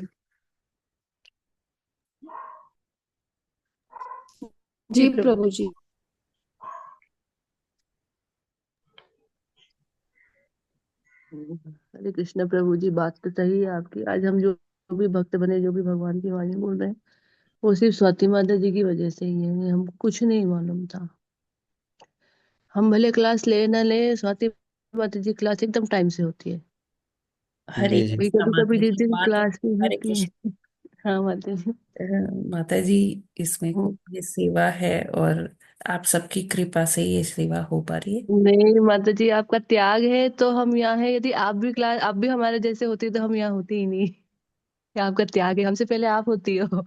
जी प्रभु जी। हरे कृष्ण प्रभु जी, बात तो सही है आपकी। आज हम जो भी भक्त बने, जो भी भगवान की वाणी बोल रहे हैं, वो सिर्फ स्वाति माता जी की वजह से ही है। हमको कुछ नहीं मालूम था। हम भले क्लास ले ना ले, स्वाति माता जी क्लास एकदम टाइम से होती है। हरे जी जी। कभी कृष्णा कभी कभी माता जिस जी, दिन माता, क्लास नहीं हरे होती है। कृष्ण। हाँ माता जी। माता जी, इसमें हम्म। ये सेवा है, और आप सबकी कृपा से ये सेवा हो पा रही है। नहीं माता जी, आपका त्याग है तो हम यहाँ है। यदि आप भी हमारे जैसे होती तो हम यहाँ होते ही नहीं। ये आपका त्याग है, हमसे पहले आप होती हो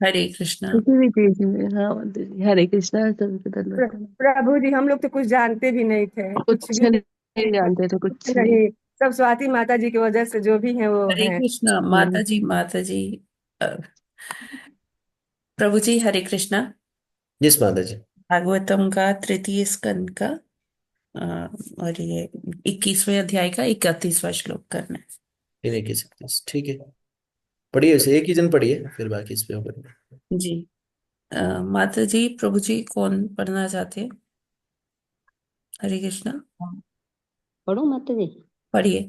हरे कृष्णा। किसी भी चीज में। हाँ माता जी, हरे कृष्णा, सभी को धन्यवाद प्रणाम। प्रभु जी, हम लोग तो कुछ जानते भी नहीं थे, कुछ कुछ भी नहीं जानते थे, कुछ नहीं। नहीं। सब स्वाति माता जी की वजह से जो भी है वो हरे है। कृष्णा हम्म। माता जी, माता जी। अ, प्रभु जी, हरे कृष्णा। जिस माता जी। भागवतम का तृतीय स्कंद का, अ, और ये 21वें अध्याय का 31वां श्लोक करना है। इन्हें की सकते हैं, ठीक है। पढ़िए, इसे एक ही जन पढ़िए, फिर बाकी इस पे हम करेंगे। जी। माता जी, प्रभु जी कौन पढ़ना चाहते हैं? हरे कृष्णा, पढ़ो माता जी। पढ़िए।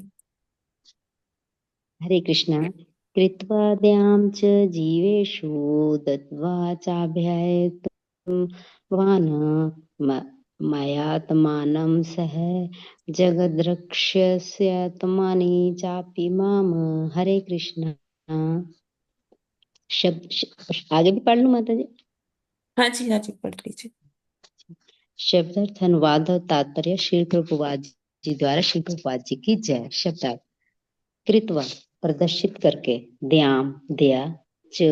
हरे कृष्णा। कृत्वा द्यां च जीवेषु दत्वा चाभ्ययतुं वान् मयात्मानं सह जगद्रक्ष्यस्यात्मानि चापि माम। हरे कृष्णा। आगे भी पढ़ लूं माता जी? हाँ जी, हाँ जी, पढ़ लीजिए। शब्दार्थ अनुवाद और तात्पर्य। श्री प्रभुपाद जी द्वारा। श्री प्रभुपाद जी की जय। शब्दार्थ। कृत्वा प्रदर्शित करके, द्याम दया, च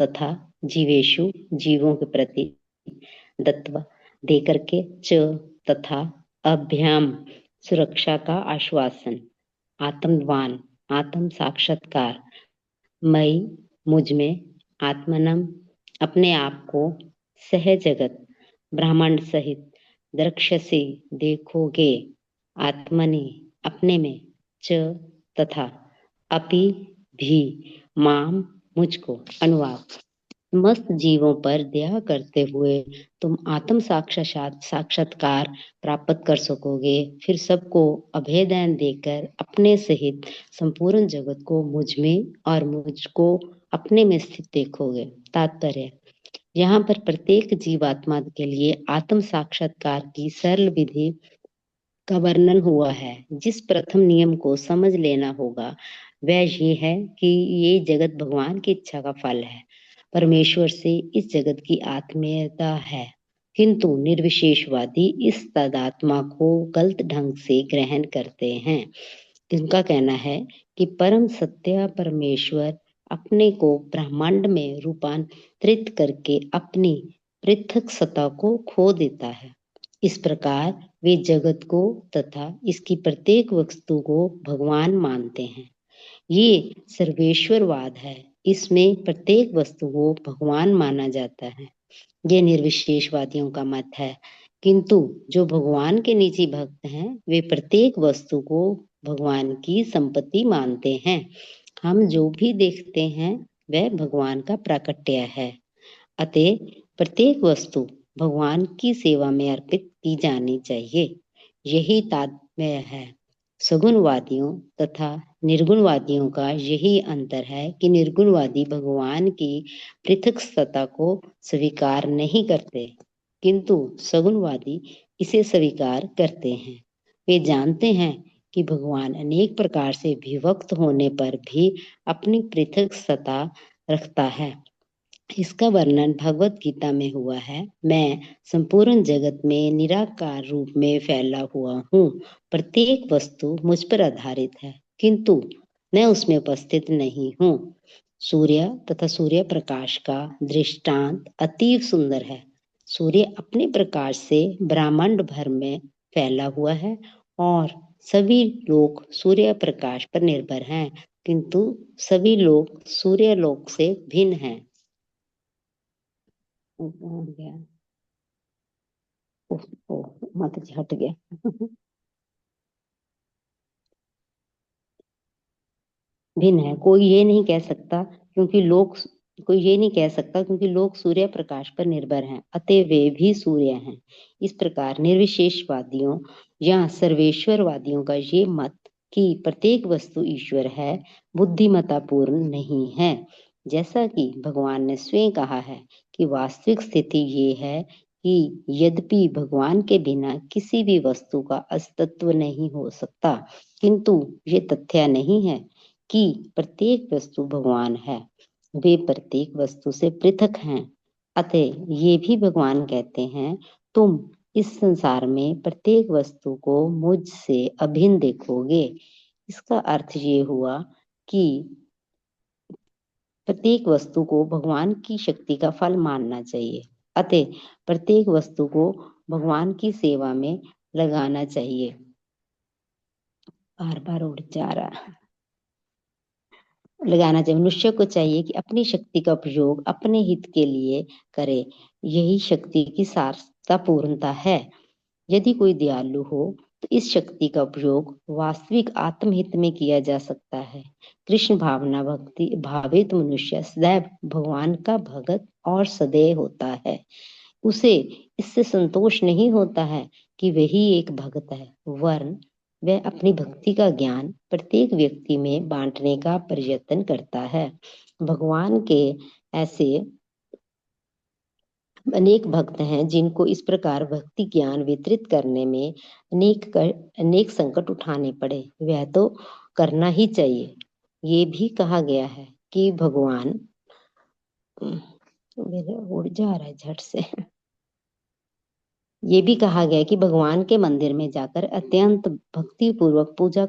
तथा, जीवेशु जीवों के प्रति, दत्वा दे करके, च तथा, अभ्याम सुरक्षा का आश्वासन, आत्मवान आत्म साक्षात्कार, मई मुझ में, आत्मनम अपने आप को, सह जगत ब्रह्मांड सहित, द्रक्ष्यसि देखोगे, आत्मनि अपने में, च तथा, अपि भी, माम मुझको। अनुवाद। मस्त जीवों पर दया करते हुए तुम आत्म साक्षात्कार प्राप्त कर सकोगे। फिर सबको अभेदन देकर अपने सहित संपूर्ण जगत को मुझ में और मुझको अपने में स्थित देखोगे। तात्पर्य। यहाँ पर प्रत्येक जीवात्मा के लिए आत्म साक्षात्कार की सरल विधि का वर्णन हुआ है। जिस प्रथम नियम को समझ लेना होगा वह ये है कि ये जगत भगवान की इच्छा का फल है। परमेश्वर से इस जगत की आत्मीयता है, किंतु निर्विशेषवादी इस तदात्मा को गलत ढंग से ग्रहण करते हैं। इनका कहना है कि परम सत्य परमेश्वर अपने को ब्रह्मांड में रूपांतरित करके अपनी पृथक सत्ता को खो देता है। इस प्रकार वे जगत को तथा इसकी प्रत्येक वस्तु को भगवान मानते हैं। ये सर्वेश्वरवाद है। इसमें प्रत्येक वस्तु को भगवान माना जाता है। ये निर्विशेषवादियों का मत है। किंतु जो भगवान के निजी भक्त हैं वे प्रत्येक वस्तु को भगवान की संपत्ति मानते हैं। हम जो भी देखते हैं वह भगवान का प्राकट्य है। अतः प्रत्येक वस्तु भगवान की सेवा में अर्पित की जानी चाहिए। यही तात्पर्य है। सगुणवादियों तथा निर्गुणवादियों का यही अंतर है कि निर्गुणवादी भगवान की पृथक सत्ता को स्वीकार नहीं करते, किंतु सगुणवादी इसे स्वीकार करते हैं। वे जानते हैं कि भगवान अनेक प्रकार से विभक्त होने पर भी अपनी पृथक सत्ता रखता है। इसका वर्णन भगवत गीता में हुआ है। मैं संपूर्ण जगत में निराकार रूप में फैला हुआ हूँ। प्रत्येक वस्तु मुझ पर आधारित है, किंतु मैं उसमें उपस्थित नहीं हूँ। सूर्य तथा सूर्य प्रकाश का दृष्टांत अतीव सुंदर है। सूर्य अपने प्रकाश से ब्रह्मांड भर में फैला हुआ है और सभी लोग सूर्य प्रकाश पर निर्भर हैं, किंतु सभी लोग सूर्य लोक से भिन्न हैं। माता जी हट गया। भिन्न है। कोई ये नहीं कह सकता क्योंकि लोग सूर्य प्रकाश पर निर्भर हैं, अतः वे भी सूर्य हैं। इस प्रकार निर्विशेषवादियों या सर्वेश्वरवादियों का ये मत कि प्रत्येक वस्तु ईश्वर है बुद्धिमत्तापूर्ण नहीं है। जैसा कि भगवान ने स्वयं कहा है कि वास्तविक स्थिति ये है कि यद्यपि भगवान के बिना किसी भी वस्तु का अस्तित्व नहीं हो सकता, किंतु ये तथ्य नहीं है कि प्रत्येक वस्तु भगवान है। वे प्रत्येक वस्तु से पृथक हैं। अतः ये भी भगवान कहते हैं, तुम इस संसार में प्रत्येक वस्तु को मुझसे अभिन्न देखोगे। इसका अर्थ ये हुआ कि प्रत्येक वस्तु को भगवान की शक्ति का फल मानना चाहिए। अतः प्रत्येक वस्तु को भगवान की सेवा में लगाना चाहिए। बार बार उड़ जा रहा है। लगाना चाहिए। मनुष्य को चाहिए कि अपनी शक्ति का उपयोग अपने हित के लिए करे। यही शक्ति की सार्थकता पूर्णता है। यदि कोई दयालु हो तो इस शक्ति का उपयोग वास्तविक आत्महित में किया जा सकता है। कृष्ण भावना भक्ति भावित मनुष्य सदैव भगवान का भगत और सदैव होता है। उसे इससे संतोष नहीं होता है कि वही एक भगत है, वरन वह अपनी भक्ति का ज्ञान प्रत्येक व्यक्ति में बांटने का प्रयत्न करता है। भगवान के ऐसे अनेक भक्त हैं जिनको इस प्रकार भक्ति ज्ञान वितरित करने में अनेक संकट उठाने पड़े। वह तो करना ही चाहिए। ये भी कहा गया है कि भगवान मेरा उड़ जा रहा है झट से। ये भी कहा गया कि भगवान के मंदिर में जाकर अत्यंत भक्तिपूर्वक पूजा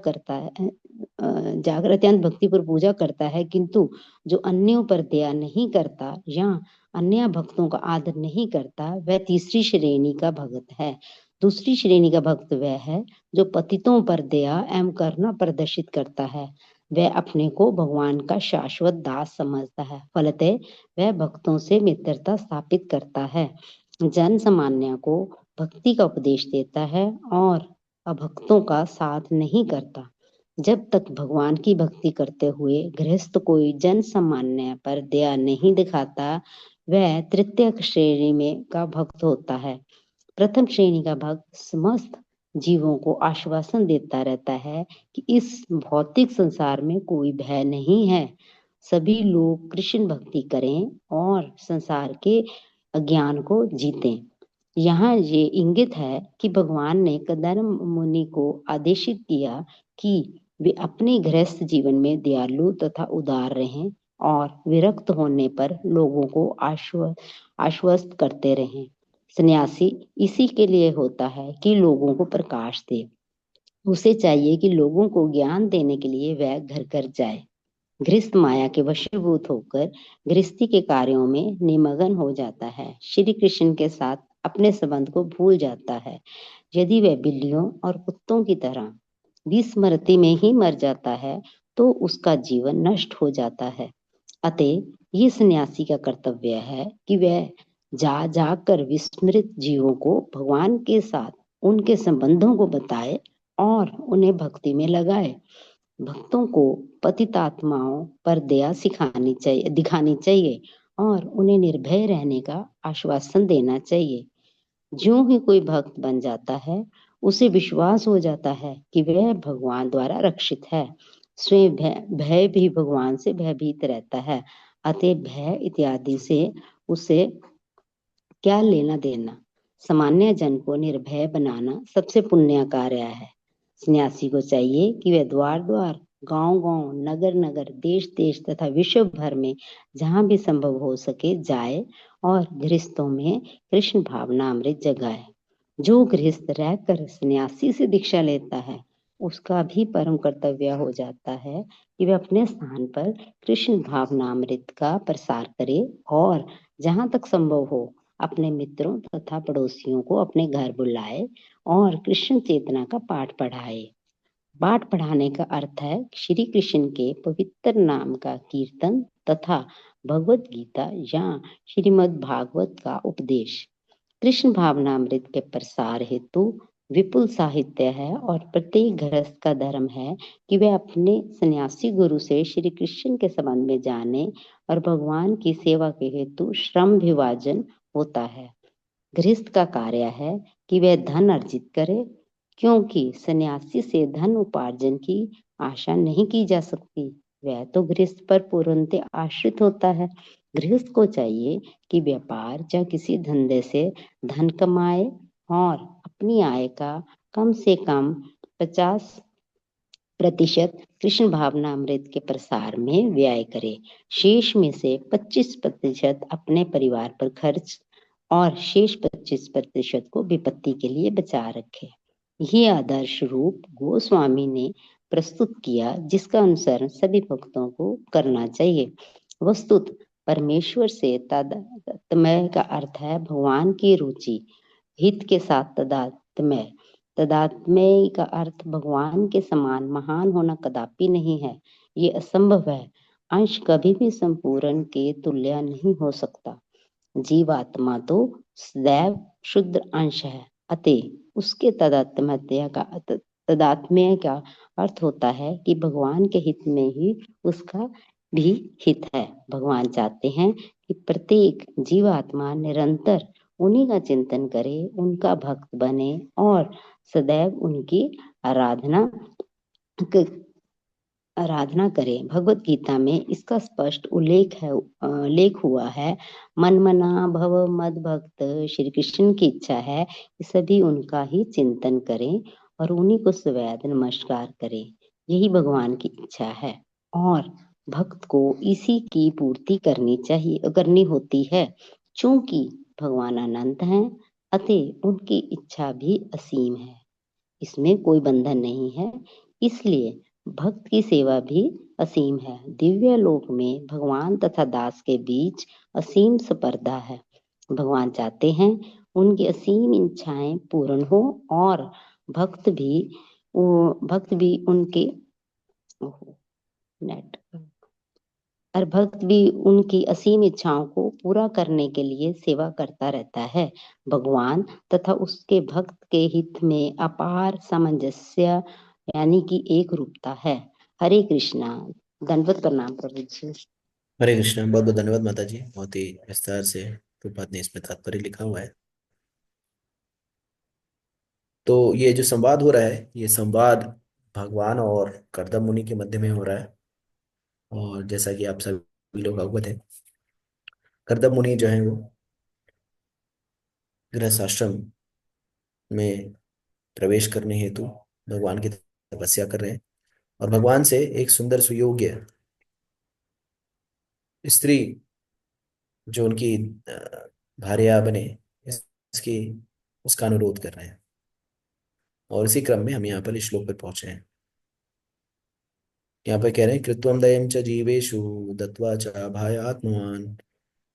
करता है किंतु जो अन्यों पर दया नहीं करता या अन्य भक्तों का आदर नहीं करता वह तीसरी श्रेणी का भक्त है। दूसरी श्रेणी का भक्त वह है जो पतितों पर दया एवं करुणा प्रदर्शित करता है। वह अपने को भगवान का शाश्वत दास समझता है। फलतः वह भक्तों से मित्रता स्थापित करता है, जन सामान्य को भक्ति का उपदेश देता है और अभक्तों का साथ नहीं करता। जब तक भगवान की भक्ति करते हुए गृहस्थ कोई जन सामान्य पर दया नहीं दिखाता वह तृतीय श्रेणी में का भक्त होता है। प्रथम श्रेणी का भक्त समस्त जीवों को आश्वासन देता रहता है कि इस भौतिक संसार में कोई भय नहीं है। सभी लोग कृष्ण भक्ति करें और संसार के अज्ञान को जीतें। यहाँ ये इंगित है कि भगवान ने कदर्म मुनि को आदेशित किया कि वे अपने गृहस्थ जीवन में दयालु तथा उदार रहें और विरक्त होने पर लोगों को आश्वस्त करते रहें। सन्यासी इसी के लिए होता है कि लोगों को प्रकाश दे। उसे चाहिए कि लोगों को ज्ञान देने के लिए वह घर घर जाए। गृहस्थ माया के वशीभूत होकर गृहस्थी के कार्यों में निमग्न हो जाता है। श्री कृष्ण के साथ अपने संबंध को भूल जाता है। यदि वह बिल्लियों और कुत्तों की तरह विस्मृति में ही मर जाता है तो उसका जीवन नष्ट हो जाता है। अतः ये सन्यासी का कर्तव्य है कि वह जा कर विस्मृत जीवों को भगवान के साथ उनके संबंधों को बताए और उन्हें भक्ति में लगाए। भक्तों को पतितात्माओं पर दया दिखानी चाहिए और उन्हें निर्भय रहने का आश्वासन देना चाहिए। ज्यों ही कोई भक्त बन जाता है उसे विश्वास हो जाता है कि वह भगवान द्वारा रक्षित है। स्वयं भय भी भगवान से भयभीत रहता है। अतः भय इत्यादि से उसे क्या लेना देना। सामान्य जन को निर्भय बनाना सबसे पुण्य कार्य है। सन्यासी को चाहिए कि वह द्वार द्वार, गांव गांव, नगर नगर, देश देश तथा विश्व भर में जहां भी संभव हो सके जाए और गृहस्थों में कृष्ण भावना अमृत जगाए। जो गृहस्थ रहकर सन्यासी से दीक्षा लेता है उसका भी परम कर्तव्य हो जाता है कि वह अपने स्थान पर कृष्ण भावना अमृत का प्रसार करे और जहां तक संभव हो अपने मित्रों तथा पड़ोसियों को अपने घर बुलाए और कृष्ण चेतना का पाठ पढ़ाए। पाठ पढ़ाने का अर्थ है श्री कृष्ण के पवित्र नाम का कीर्तन तथा भगवत गीता या श्रीमद् भागवत का उपदेश। कृष्ण भावनामृत के प्रसार हेतु विपुल साहित्य है और प्रत्येक गृहस्थ का धर्म है कि वह अपने सन्यासी गुरु से श्री कृष्ण के संबंध में जाने और भगवान की सेवा के हेतु श्रम विभाजन होता है। गृहस्थ का कार्य है कि वह धन अर्जित करे, क्योंकि सन्यासी से धन उपार्जन की आशा नहीं की जा सकती। वह तो गृहस्थ पर पूर्णतः आश्रित होता है। गृहस्थ को चाहिए कि व्यापार या किसी धंधे से धन कमाए और अपनी आय का कम से कम 50% कृष्ण भावना अमृत के प्रसार में व्यय करे। शेष में से 25% अपने परिवार पर खर्च और शेष 25% को विपत्ति के लिए बचा रखे। यह आदर्श रूप गोस्वामी ने प्रस्तुत किया, जिसका अनुसरण सभी भक्तों को करना चाहिए। वस्तुत परमेश्वर से तादात्म्य का अर्थ है भगवान की रुचि, हित के साथ तादात्म्य। तादात्म्य का अर्थ भगवान के समान महान होना कदापि नहीं है। ये असंभव है। अंश कभी भी संपूर्ण के तुल्य नहीं हो सकता। जीवात्मा तो सदैव शुद्ध अंश है, अतः उसके तादात्म्य का अर्थ होता है कि भगवान के हित में ही उसका भी हित है। भगवान चाहते हैं कि प्रत्येक जीवात्मा निरंतर उन्हीं का चिंतन करे, उनका भक्त बने और सदैव उनकी आराधना आराधना करें। भगवत गीता में इसका स्पष्ट लेख हुआ है। मन मना भव मद भक्त, श्री कृष्ण की इच्छा है कि सभी उनका ही चिंतन करें और उन्हीं को सवैध नमस्कार करें। यही भगवान की इच्छा है और भक्त को इसी की पूर्ति करनी होती है। चूंकि भगवान अनंत हैं, अतः उनकी इच्छा भी असीम है, इसमें कोई बंधन नहीं है। इसलिए भक्त की सेवा भी असीम है। दिव्य लोक में भगवान तथा दास के बीच असीम स्पर्धा है। भगवान चाहते हैं उनकी असीम इच्छाएं पूर्ण हो और भक्त भी उनके नेट और भक्त भी उनकी असीम इच्छाओं को पूरा करने के लिए सेवा करता रहता है। भगवान तथा उसके भक्त के हित में अपार सामंजस्य यानी कि एक रूपता है। हरे कृष्णा। दंडवत प्रणाम प्रभु जी। हरे कृष्णा। बहुत बहुत धन्यवाद माता जी, बहुत ही विस्तार से प्रभुपाद ने इसमें तात्पर्य लिखा हुआ है। तो ये जो संवाद हो रहा है, ये संवाद भगवान और कर्दम मुनि के मध्य में हो रहा है। और जैसा कि आप सभी लोग अवगत हैं, कर्दम मुनि जो है वो गृहस्थ आश्रम में प्रवेश करने हेतु भगवान की तपस्या कर रहे हैं और भगवान से एक सुंदर सुयोग्य स्त्री जो उनकी भार्या बने, इसकी उसका अनुरोध कर रहे हैं। और इसी क्रम में हम यहाँ पर इस श्लोक पर पहुंचे हैं। यहाँ पे कह रहे हैं, कृत्वम दयं च जीवेषु दत्वा च भायात्मवान्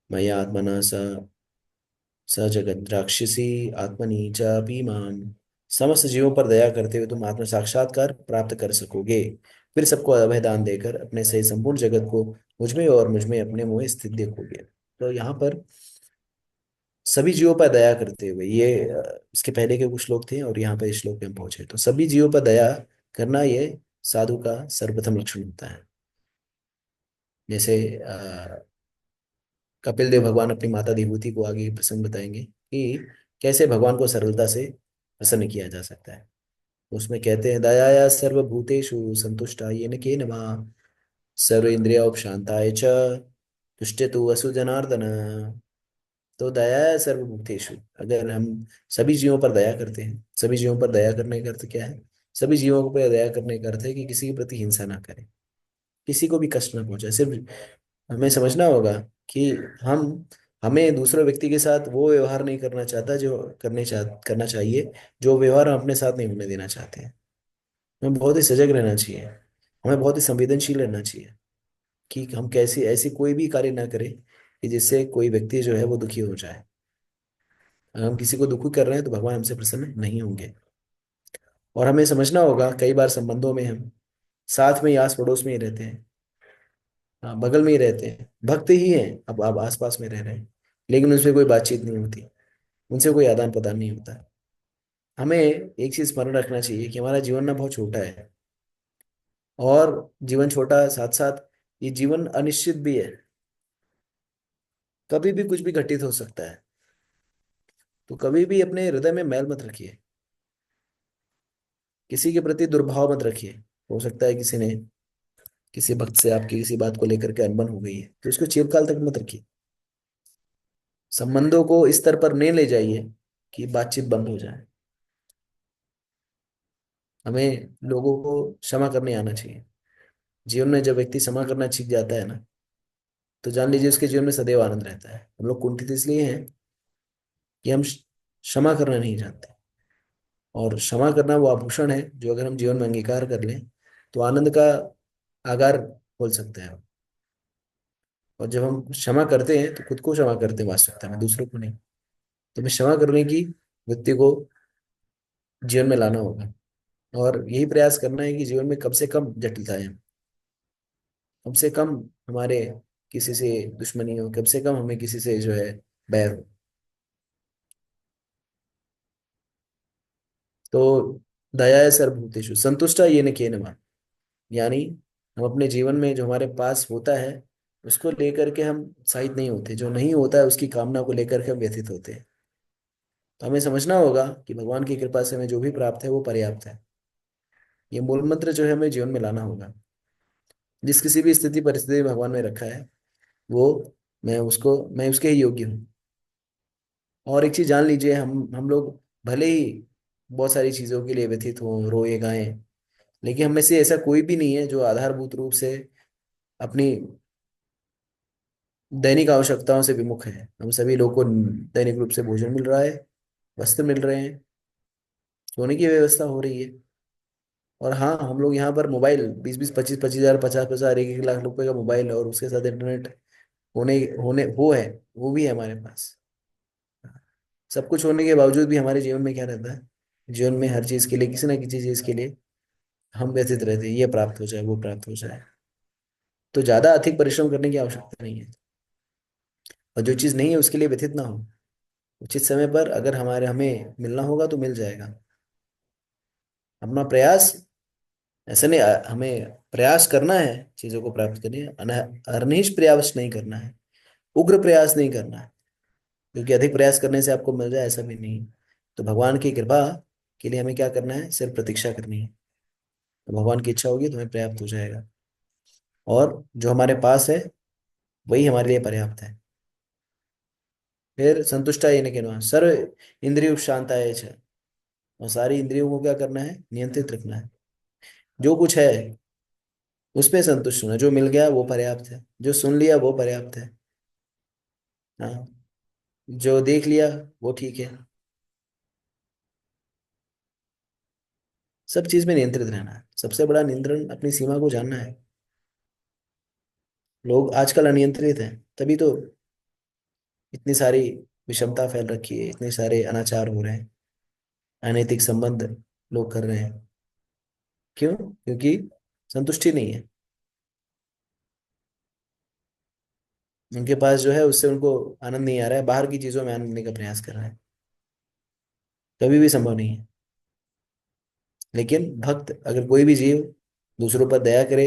मयात्मना स जगद राक्षसी आत्मनि चापि माम। समस्त जीवों पर दया करते हुए तुम आत्म साक्षात्कार प्राप्त कर सकोगे, फिर सबको अभय दान देकर अपने से संपूर्ण जगत को मुझमें और मुझमें अपने मुंह स्थित देखोगे। तो यहाँ पर सभी जीवों पर दया करते हुए, ये इसके पहले के कुछ श्लोक थे और यहाँ पर इस श्लोक में हम पहुंचे। तो सभी जीवों पर दया करना ये साधु का सर्वप्रथम लक्षण होता है। जैसे कपिल देव भगवान अपनी माता विभूति को आगे प्रसंग बताएंगे कि कैसे भगवान को सरलता से प्रसन्न किया जा सकता है। उसमें कहते हैं, दयाया सर्वभूतेषु संतुष्टा येन केन वा सर्वेन्द्रियोपशांताय च तुष्टे वसु जनार्दन। तो दयाया सर्वभूतेषु, अगर हम सभी जीवों पर दया करते हैं, सभी जीवों पर दया करने का अर्थ क्या है? सभी जीवों पर दया करने का अर्थ है कि किसी के प्रति हिंसा ना करें, किसी को भी कष्ट ना पहुंचाए। सिर्फ हमें समझना होगा कि हमें दूसरे व्यक्ति के साथ वो व्यवहार नहीं करना चाहता जो करना चाहिए, जो व्यवहार हम अपने साथ नहीं होने देना चाहते हैं। हमें बहुत ही सजग रहना चाहिए, हमें बहुत ही संवेदनशील रहना चाहिए कि हम कैसी ऐसी कोई भी कार्य ना करें कि जिससे कोई व्यक्ति जो है वो दुखी हो जाए। अगर हम किसी को दुखी कर रहे हैं तो भगवान हमसे प्रसन्न नहीं होंगे। और हमें समझना होगा, कई बार संबंधों में हम साथ में ही आस पड़ोस में ही रहते हैं, हाँ, बगल में ही रहते हैं, भक्त ही हैं, अब आप आस पास में रह रहे हैं, लेकिन उनसे कोई बातचीत नहीं होती, उनसे कोई आदान प्रदान नहीं होता। हमें एक चीज स्मरण रखना चाहिए कि हमारा जीवन ना बहुत छोटा है, और जीवन छोटा साथ साथ ये जीवन अनिश्चित भी है, कभी भी कुछ भी घटित हो सकता है। तो कभी भी अपने हृदय में मैल मत रखिए, किसी के प्रति दुर्भाव मत रखिए। हो सकता है किसी भक्त से आपकी किसी बात को लेकर के अनबन हो गई है, तो इसको चिरकाल तक मत रखिए। संबंधों को इस स्तर पर नहीं ले जाइए कि बातचीत बंद हो जाए। हमें लोगों को क्षमा करने आना चाहिए। जीवन में जब व्यक्ति क्षमा करना सीख जाता है ना, तो जान लीजिए उसके जीवन में सदैव आनंद रहता है। हम लोग कुंठित इसलिए हैं कि हम क्षमा करना नहीं जानते, और क्षमा करना वो आभूषण है जो अगर हम जीवन में अंगीकार कर लें तो आनंद का आगार खोल सकते हैं। और जब हम क्षमा करते हैं तो खुद को क्षमा करते हैं, वास्तविकता में दूसरों को नहीं। तो हमें क्षमा करने की वृत्ति को जीवन में लाना होगा, और यही प्रयास करना है कि जीवन में कम से कम जटिलताएं, कम से कम हमारे किसी से दुश्मनी हो, कम से कम हमें किसी से जो है बैर हो। तो दया सर्वभूतेषु संतुष्टा येन केन वा, यानी हम अपने जीवन में जो हमारे पास होता है उसको लेकर के हम उत्साहित नहीं होते, जो नहीं होता है उसकी कामना को लेकर के हम व्यथित होते हैं। तो हमें समझना होगा कि भगवान की कृपा से हमें जो भी प्राप्त है वो पर्याप्त है, ये मूल मंत्र जो है हमें जीवन में लाना होगा। जिस किसी भी स्थिति परिस्थिति में भगवान ने रखा है वो मैं उसके ही योग्य हूँ। और एक चीज जान लीजिए, हम लोग भले ही बहुत सारी चीजों के लिए व्यथित हों, रोए गाएं, लेकिन हम में से ऐसा कोई भी नहीं है जो आधारभूत रूप से अपनी दैनिक आवश्यकताओं से विमुख है। हम सभी लोग को दैनिक रूप से भोजन मिल रहा है, वस्त्र मिल रहे हैं, सोने की व्यवस्था हो रही है। और हाँ, हम लोग यहाँ पर मोबाइल 20-20, 25-25 हजार, 50-50, 1-1 लाख रुपए का मोबाइल और उसके साथ इंटरनेट होने होने वो है, वो भी है हमारे पास। सब कुछ होने के बावजूद भी हमारे जीवन में क्या रहता है? जीवन में हर चीज के लिए, किसी ना किसी चीज के लिए हम व्यथित रहते हैं, ये प्राप्त हो जाए, वो प्राप्त हो जाए। तो ज्यादा अधिक परिश्रम करने की आवश्यकता नहीं है, और जो चीज नहीं है उसके लिए व्यथित ना हो। उचित समय पर अगर हमें मिलना होगा तो मिल जाएगा। अपना प्रयास, ऐसा नहीं, हमें प्रयास करना है चीजों को प्राप्त करने, अनिष्ट प्रयास नहीं करना है, उग्र प्रयास नहीं करना है, क्योंकि अधिक प्रयास करने से आपको मिल जाए ऐसा भी नहीं। तो भगवान की कृपा के लिए हमें क्या करना है? सिर्फ प्रतीक्षा करनी है। तो भगवान की इच्छा होगी तो हमें पर्याप्त हो जाएगा, और जो हमारे पास है वही हमारे लिए पर्याप्त है। फिर संतुष्टा ये कहना सर्व इंद्रिय शांताय छ, और सारी इंद्रियों को क्या करना है? नियंत्रित रखना है। जो कुछ है उसमें संतुष्ट होना, जो मिल गया वो पर्याप्त है, जो सुन लिया वो पर्याप्त है, हाँ, जो देख लिया वो ठीक है। सब चीज में नियंत्रित रहना है। सबसे बड़ा नियंत्रण अपनी सीमा को जानना है। लोग आजकल अनियंत्रित हैं, तभी तो इतनी सारी विषमता फैल रखी है, इतने सारे अनाचार हो रहे हैं, अनैतिक संबंध लोग कर रहे हैं। क्यों? क्योंकि संतुष्टि नहीं है उनके पास, जो है उससे उनको आनंद नहीं आ रहा है, बाहर की चीजों में आनंद लेने का प्रयास कर रहा है। कभी भी संभव नहीं है। लेकिन भक्त, अगर कोई भी जीव दूसरों पर दया करे,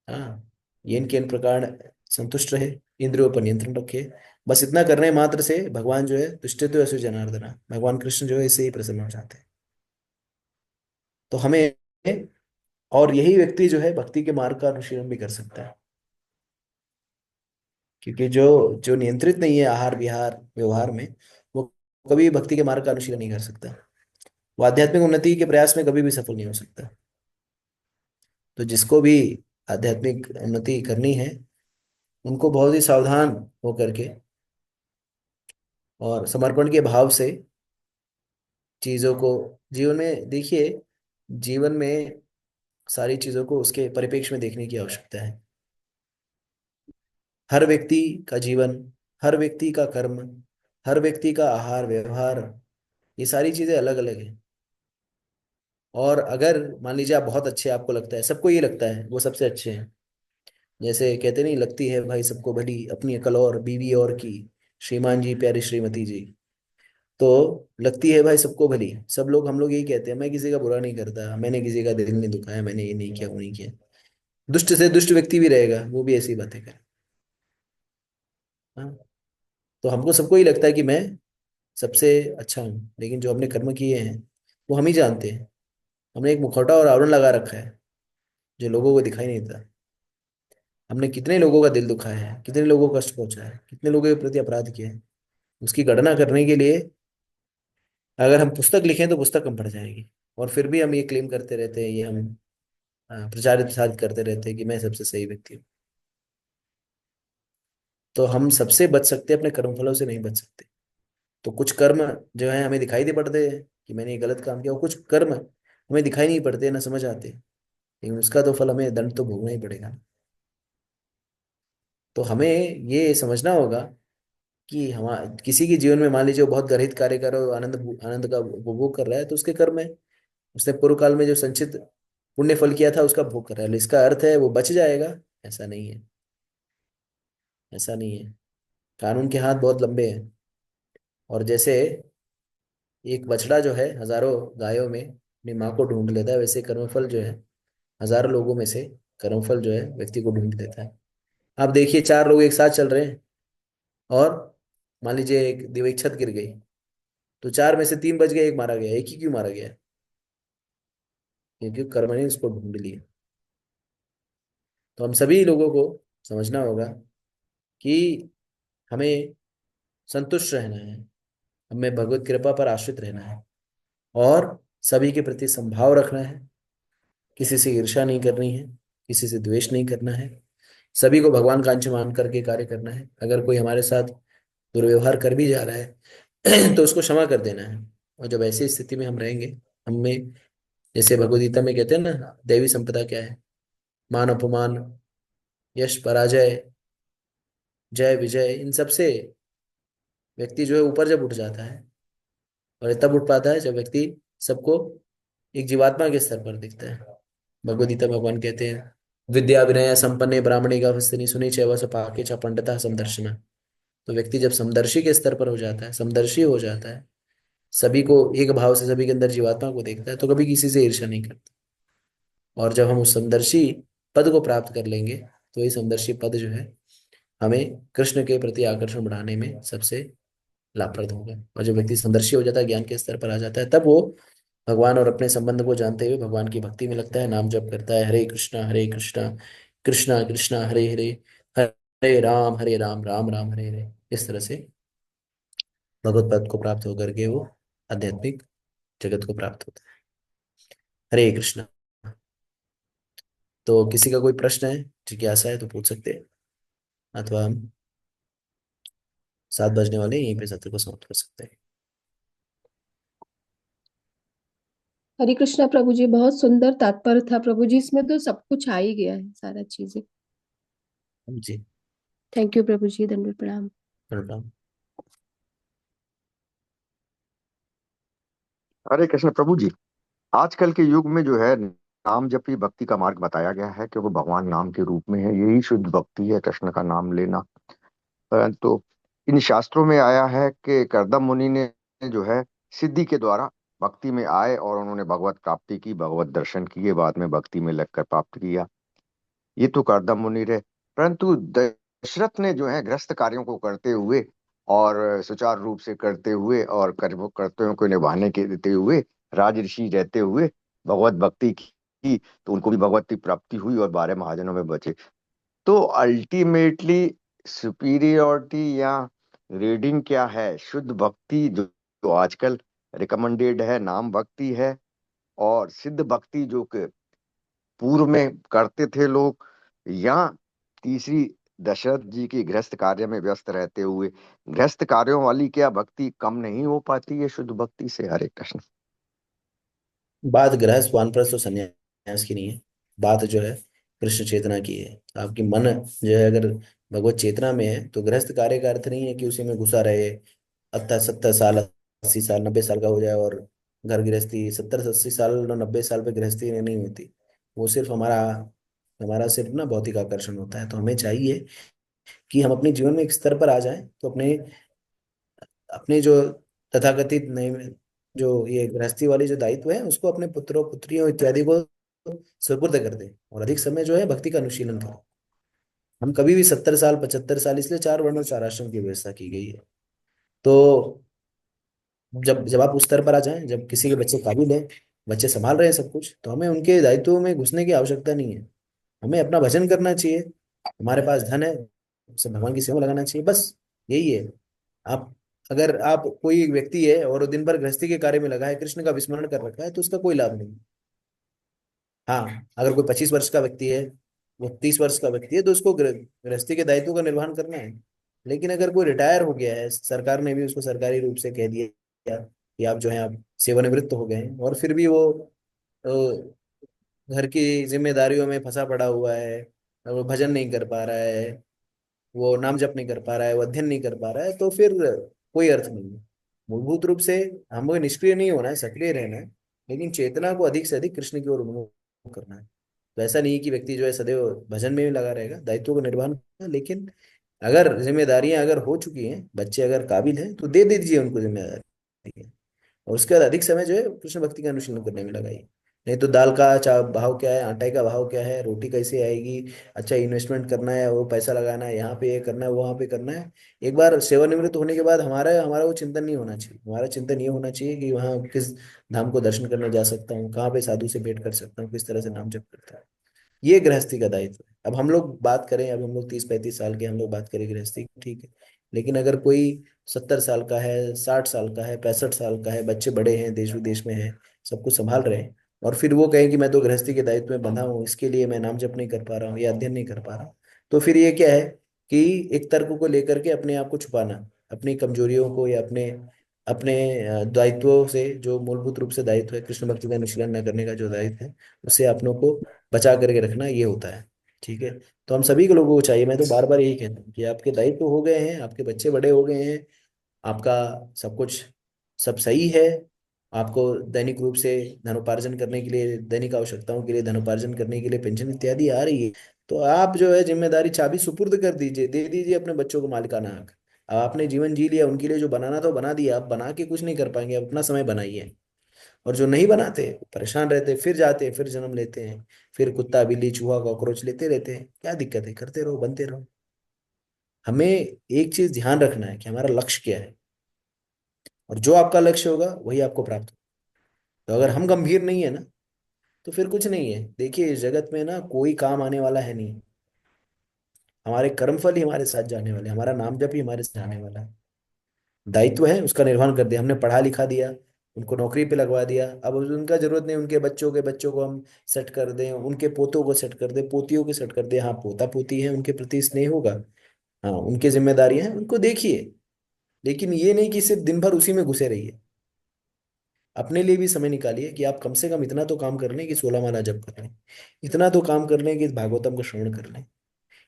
हाँ, येन केन प्रकार संतुष्ट रहे, इंद्रियों पर नियंत्रण रखे, बस इतना करने मात्र से भगवान जो है तुष्टितो असु जनार्दना, भगवान कृष्ण जो है इससे ही प्रसन्न हो जाते हैं। तो हमें, और यही व्यक्ति जो है भक्ति के मार्ग का अनुशीलन भी कर सकता है, क्योंकि जो जो नियंत्रित नहीं है आहार विहार व्यवहार में, वो कभी भक्ति के मार्ग का अनुशीलन नहीं कर सकता। वो आध्यात्मिक उन्नति के प्रयास में कभी भी सफल नहीं हो सकता। तो जिसको भी आध्यात्मिक उन्नति करनी है, उनको बहुत ही सावधान होकर के और समर्पण के भाव से चीजों को जीवन में देखिए। जीवन में सारी चीजों को उसके परिप्रेक्ष्य में देखने की आवश्यकता है। हर व्यक्ति का जीवन, हर व्यक्ति का कर्म, हर व्यक्ति का आहार व्यवहार, ये सारी चीजें अलग अलग हैं। और अगर मान लीजिए आप बहुत अच्छे, आपको लगता है, सबको ये लगता है वो सबसे अच्छे हैं, जैसे कहते नहीं, लगती है भाई सबको भली अपनी अकल और बीवी और की, श्रीमान जी प्यारी श्रीमती जी। तो लगती है भाई सबको भली, सब लोग, हम लोग यही कहते हैं, मैं किसी का बुरा नहीं करता, मैंने किसी का दिल नहीं दुखाया, मैंने ये नहीं किया, वो नहीं किया। दुष्ट से दुष्ट व्यक्ति भी रहेगा, वो भी ऐसी बातें करे। हाँ, तो हमको सबको ही लगता है कि मैं सबसे अच्छा हूँ, लेकिन जो हमने कर्म किए हैं वो हम ही जानते हैं। हमने एक मुखौटा और आवरण लगा रखा है जो लोगों को दिखाई नहीं देता। हमने कितने लोगों का दिल दुखाया है, कितने लोगों को कष्ट पहुंचाया है, कितने लोगों के प्रति अपराध किया है, उसकी गणना करने के लिए अगर हम पुस्तक लिखें तो पुस्तक कम पड़ जाएगी। और फिर भी हम ये क्लेम करते रहते हैं, ये हम प्रचारित प्रसारित करते रहते हैं कि मैं सबसे सही व्यक्ति हूँ। तो हम सबसे बच सकते हैं, अपने कर्मफलों से नहीं बच सकते। तो कुछ कर्म जो है हमें दिखाई दे पड़ते हैं कि मैंने ये गलत काम किया, और कुछ कर्म हमें दिखाई नहीं पड़ते, ना समझ आते, लेकिन उसका तो फल हमें, दंड तो भोगना ही पड़ेगा। तो हमें ये समझना होगा कि हम, किसी के जीवन में मान लीजिए वो बहुत गर्हित कार्य कर रहा है, आनंद आनंद का उपभोग कर रहा है, तो उसके कर्म है, उसने पूर्व काल में जो संचित पुण्य फल किया था उसका भोग कर रहा है, इसका अर्थ है वो बच जाएगा? ऐसा नहीं है, ऐसा नहीं है। कानून के हाथ बहुत लंबे हैं। और जैसे एक बछड़ा जो है हजारों गायों में अपनी माँ को ढूंढ लेता है, वैसे कर्मफल जो है हजारों लोगों में से कर्मफल जो है व्यक्ति को ढूंढ लेता है। आप देखिए, चार लोग एक साथ चल रहे हैं, और मान लीजिए एक छत गिर गई, तो चार में से तीन बच गए, एक मारा गया। एक ही क्यों मारा गया? क्योंकि कर्म ने उसको ढूंढ लिया। तो हम सभी लोगों को समझना होगा कि हमें संतुष्ट रहना है, हमें भगवत कृपा पर आश्रित रहना है और सभी के प्रति संभाव रखना है। किसी से ईर्ष्या नहीं करनी है, किसी से द्वेष नहीं करना है, सभी को भगवान का अंश मान करके कार्य करना है। अगर कोई हमारे साथ दुर्व्यवहार कर भी जा रहा है तो उसको क्षमा कर देना है। और जब ऐसी स्थिति में हम रहेंगे, हमें, जैसे भगवद गीता में कहते हैं ना, दैवी संपदा क्या है, मान अपमान, यश पराजय, जय विजय, इन सब से व्यक्ति जो है ऊपर जब उठ जाता है, और ये तब उठ पाता है जब व्यक्ति सबको एक जीवात्मा के स्तर पर दिखता है। भगवद गीता में भगवान कहते हैं, विद्या विनय संपन्ने ब्राह्मणे का वस्तनि सुनी चैव स पाके च पंडिता समदर्शिना। तो व्यक्ति जब समदर्शी के स्तर पर हो जाता है, समदर्शी हो जाता है, सभी को एक भाव से, सभी के अंदर जीवात्मा को देखता है, तो कभी किसी से ईर्ष्या नहीं करता। और जब हम उस समदर्शी पद को प्राप्त कर लेंगे, तो ये समदर्शी पद जो है हमें कृष्ण के प्रति आकर्षण बढ़ाने में सबसे लाभप्रद होगा। और जब व्यक्ति समदर्शी हो जाता है, ज्ञान के स्तर पर आ जाता है, तब वो भगवान और अपने संबंध को जानते हुए भगवान की भक्ति में लगता है, नाम जप करता है, हरे कृष्णा कृष्णा कृष्णा हरे हरे, हरे राम राम राम हरे हरे। इस तरह से भगवत पद को प्राप्त होकर के वो आध्यात्मिक जगत को प्राप्त होता है। हरे कृष्णा। तो किसी का कोई प्रश्न है, जिज्ञासा है तो पूछ सकते हैं, अथवा हम 7 बजने वाले हैं, यहीं पे सत्र को समाप्त कर सकते हैं। हरे कृष्णा प्रभु जी, बहुत सुंदर तात्पर्य था प्रभु जी, इसमें तो सब कुछ आ ही गया है, सारा चीजें। जी, थैंक यू प्रभु जी, दंडवत प्रणाम। प्रणाम। हरे कृष्ण प्रभु जी। आजकल के युग में जो है नाम जप ही भक्ति का मार्ग बताया गया है, क्योंकि भगवान नाम के रूप में है, यही शुद्ध भक्ति है, कृष्ण का नाम लेना। परंतु इन शास्त्रों में आया है कि करदम मुनि ने जो है सिद्धि के द्वारा भक्ति में आए और उन्होंने भगवत प्राप्ति की, भगवत दर्शन किए, बाद में भक्ति में लगकर प्राप्त किया। ये तो करदम मुनि रहे। परंतु दशरथ ने जो है गृहस्थ कार्यों को करते हुए और सुचारू रूप से करते हुए और कर्तव्यों को निभाने के देते हुए, राज ऋषि रहते हुए भगवत भक्ति की, तो उनको भी भगवत प्राप्ति हुई और 12 महाजनों में बचे। तो अल्टीमेटली सुपीरियोरिटी या रीडिंग क्या है? शुद्ध भक्ति जो आजकल रिकमेंडेड है, नाम भक्ति है, और सिद्ध भक्ति जो कि पूर्व में करते थे लोग, या तीसरी दशरथ जी की गृहस्थ कार्य में व्यस्त रहते हुए गृहस्थ कार्यों वाली क्या भक्ति कम नहीं हो पाती है शुद्ध भक्ति से? हरे कृष्ण। बात गृहस्थ वानप्रस्थ और संन्यास की नहीं है, बात जो है कृष्ण चेतना की है। आपकी मन जो है अगर भगवत चेतना में है, तो गृहस्थ कार्य का अर्थ नहीं है कि उसी में घुसा रहे 70 70 साल, 80 साल, 90 साल का हो जाए और घर गृहस्थी 70 80 साल और 90 साल पे गृहस्थी नहीं होती। वो सिर्फ हमारा हमारा सिर्फ ना भौतिक आकर्षण होता है। तो हमें चाहिए कि हम अपने जीवन में एक स्तर पर आ जाएं, तो अपने अपने जो तथाकथित नए जो ये गृहस्थी वाली जो दायित्व है, उसको अपने पुत्रों पुत्रियों इत्यादि को सुपुर्द कर दें और अधिक समय जो है भक्ति का अनुशीलन करें। हम कभी भी 70 साल 75 साल, इसलिए 4 वर्ण और 4 आश्रम की व्यवस्था की गई है। तो जब जब आप उस स्तर पर आ जाएं, जब किसी के बच्चे काबिल हैं, बच्चे संभाल रहे हैं सब कुछ, तो हमें उनके दायित्वों में घुसने की आवश्यकता नहीं है। हमें अपना भजन करना चाहिए, हमारे पास धन है, उसे भगवान की सेवा में लगाना चाहिए, बस यही है। आप, अगर आप कोई व्यक्ति है और वो दिन भर गृहस्थी के कार्य में लगा है, कृष्ण का विस्मरण कर रखा है, तो उसका कोई लाभ नहीं। हाँ, अगर कोई 25 वर्ष का व्यक्ति है, वो 30 वर्ष का व्यक्ति है, तो उसको गृहस्थी के दायित्व का निर्वहन करना है। लेकिन अगर कोई रिटायर हो गया है, सरकार ने भी उसको सरकारी रूप से कह दिया कि आप जो है आप सेवानिवृत्त हो गए हैं, और फिर भी वो घर की जिम्मेदारियों में फंसा पड़ा हुआ है, और वो भजन नहीं कर पा रहा है, वो नाम जप नहीं कर पा रहा है, वो अध्ययन नहीं कर पा रहा है, तो फिर कोई अर्थ नहीं है। मूलभूत रूप से हमें निष्क्रिय नहीं होना है, सक्रिय रहना है, लेकिन चेतना को अधिक से अधिक कृष्ण की ओर उन्मुख करना है। तो ऐसा नहीं है कि व्यक्ति जो है सदैव भजन में भी लगा रहेगा, दायित्वों को निर्वहन करना है, लेकिन अगर जिम्मेदारियां अगर हो चुकी हैं, बच्चे अगर काबिल हैं, तो दे दीजिए उनको जिम्मेदारी, और उसके बाद अधिक समय जो है कृष्ण भक्ति का अनुशीलन करने में लगाइए। नहीं तो दाल का भाव क्या है, आटे का भाव क्या है, रोटी कैसे आएगी, अच्छा इन्वेस्टमेंट करना है, वो पैसा लगाना है, यहाँ पे ये करना है, वहाँ पे करना है। एक बार सेवानिवृत्त होने के बाद हमारा हमारा वो चिंतन नहीं होना चाहिए। हमारा चिंतन ये होना चाहिए कि वहाँ किस धाम को दर्शन करने जा सकता हूँ, कहाँ पे साधु से भेंट कर सकता हूँ, किस तरह से नाम जप करता है। ये गृहस्थी का दायित्व है। अब हम लोग बात करें, अब हम लोग 30-35 साल के हम लोग बात करें गृहस्थी की, ठीक है। लेकिन अगर कोई 70 साल का है, 60 साल का है, 65 साल का है, बच्चे बड़े हैं, देश विदेश में हैं, सब कुछ संभाल रहे हैं, और फिर वो कहें कि मैं तो गृहस्थी के दायित्व में बंधा हूँ, इसके लिए मैं नाम जप नहीं कर पा रहा हूँ या अध्ययन नहीं कर पा रहा हूँ, तो फिर ये क्या है कि एक तर्क को लेकर के अपने आप को छुपाना, अपनी कमजोरियों को या अपने अपने दायित्वों से, जो मूलभूत रूप से दायित्व है, कृष्ण भक्ति का अनुशीलन न करने का जो दायित्व है, उससे अपनों को बचा करके रखना, ये होता है। ठीक है। तो हम सभी के लोगों को चाहिए, मैं तो बार बार यही कहता हूँ कि आपके दायित्व हो गए हैं, आपके बच्चे बड़े हो गए हैं, आपका सब कुछ सब सही है, आपको दैनिक रूप से धनोपार्जन करने के लिए, दैनिक आवश्यकताओं के लिए धनोपार्जन करने के लिए पेंशन इत्यादि आ रही है, तो आप जो है जिम्मेदारी चाबी सुपुर्द कर दीजिए, दे दीजिए अपने बच्चों को मालिकाना हक। अब आपने जीवन जी लिया, उनके लिए जो बनाना था वो बना दिया, आप बना के कुछ नहीं कर पाएंगे, आप अपना समय बनाइए। और जो नहीं बनाते परेशान रहते, फिर जाते हैं, फिर जन्म लेते हैं, फिर कुत्ता बिल्ली चूहा कॉकरोच लेते रहते हैं, क्या दिक्कत है, करते रहो, बनते रहो। हमें एक चीज ध्यान रखना है कि हमारा लक्ष्य क्या है, और जो आपका लक्ष्य होगा वही आपको प्राप्त होगा। तो अगर हम गंभीर नहीं है ना, तो फिर कुछ नहीं है। देखिए इस जगत में ना कोई काम आने वाला है नहीं, हमारे कर्मफल ही हमारे साथ जाने वाले हैं, हमारा नाम जप ही हमारे साथ जाने वाला है। दायित्व है उसका निर्वहन कर दिया, हमने पढ़ा लिखा दिया, उनको नौकरी पे लगवा दिया, अब उनका जरूरत नहीं, उनके बच्चों के बच्चों को हम सेट कर दें, उनके पोतों को सेट कर दें, पोतियों को सेट कर दें। हाँ पोता पोती है, उनके प्रति स्नेह होगा, हाँ उनकी जिम्मेदारियां हैं, उनको देखिए, लेकिन ये नहीं कि सिर्फ दिन भर उसी में घुसे रहिए। अपने लिए भी समय निकालिए कि आप कम से कम इतना तो काम कर लें कि 16 माला जप कर लें, इतना तो काम कर लें कि भागवतम का श्रवण कर लें,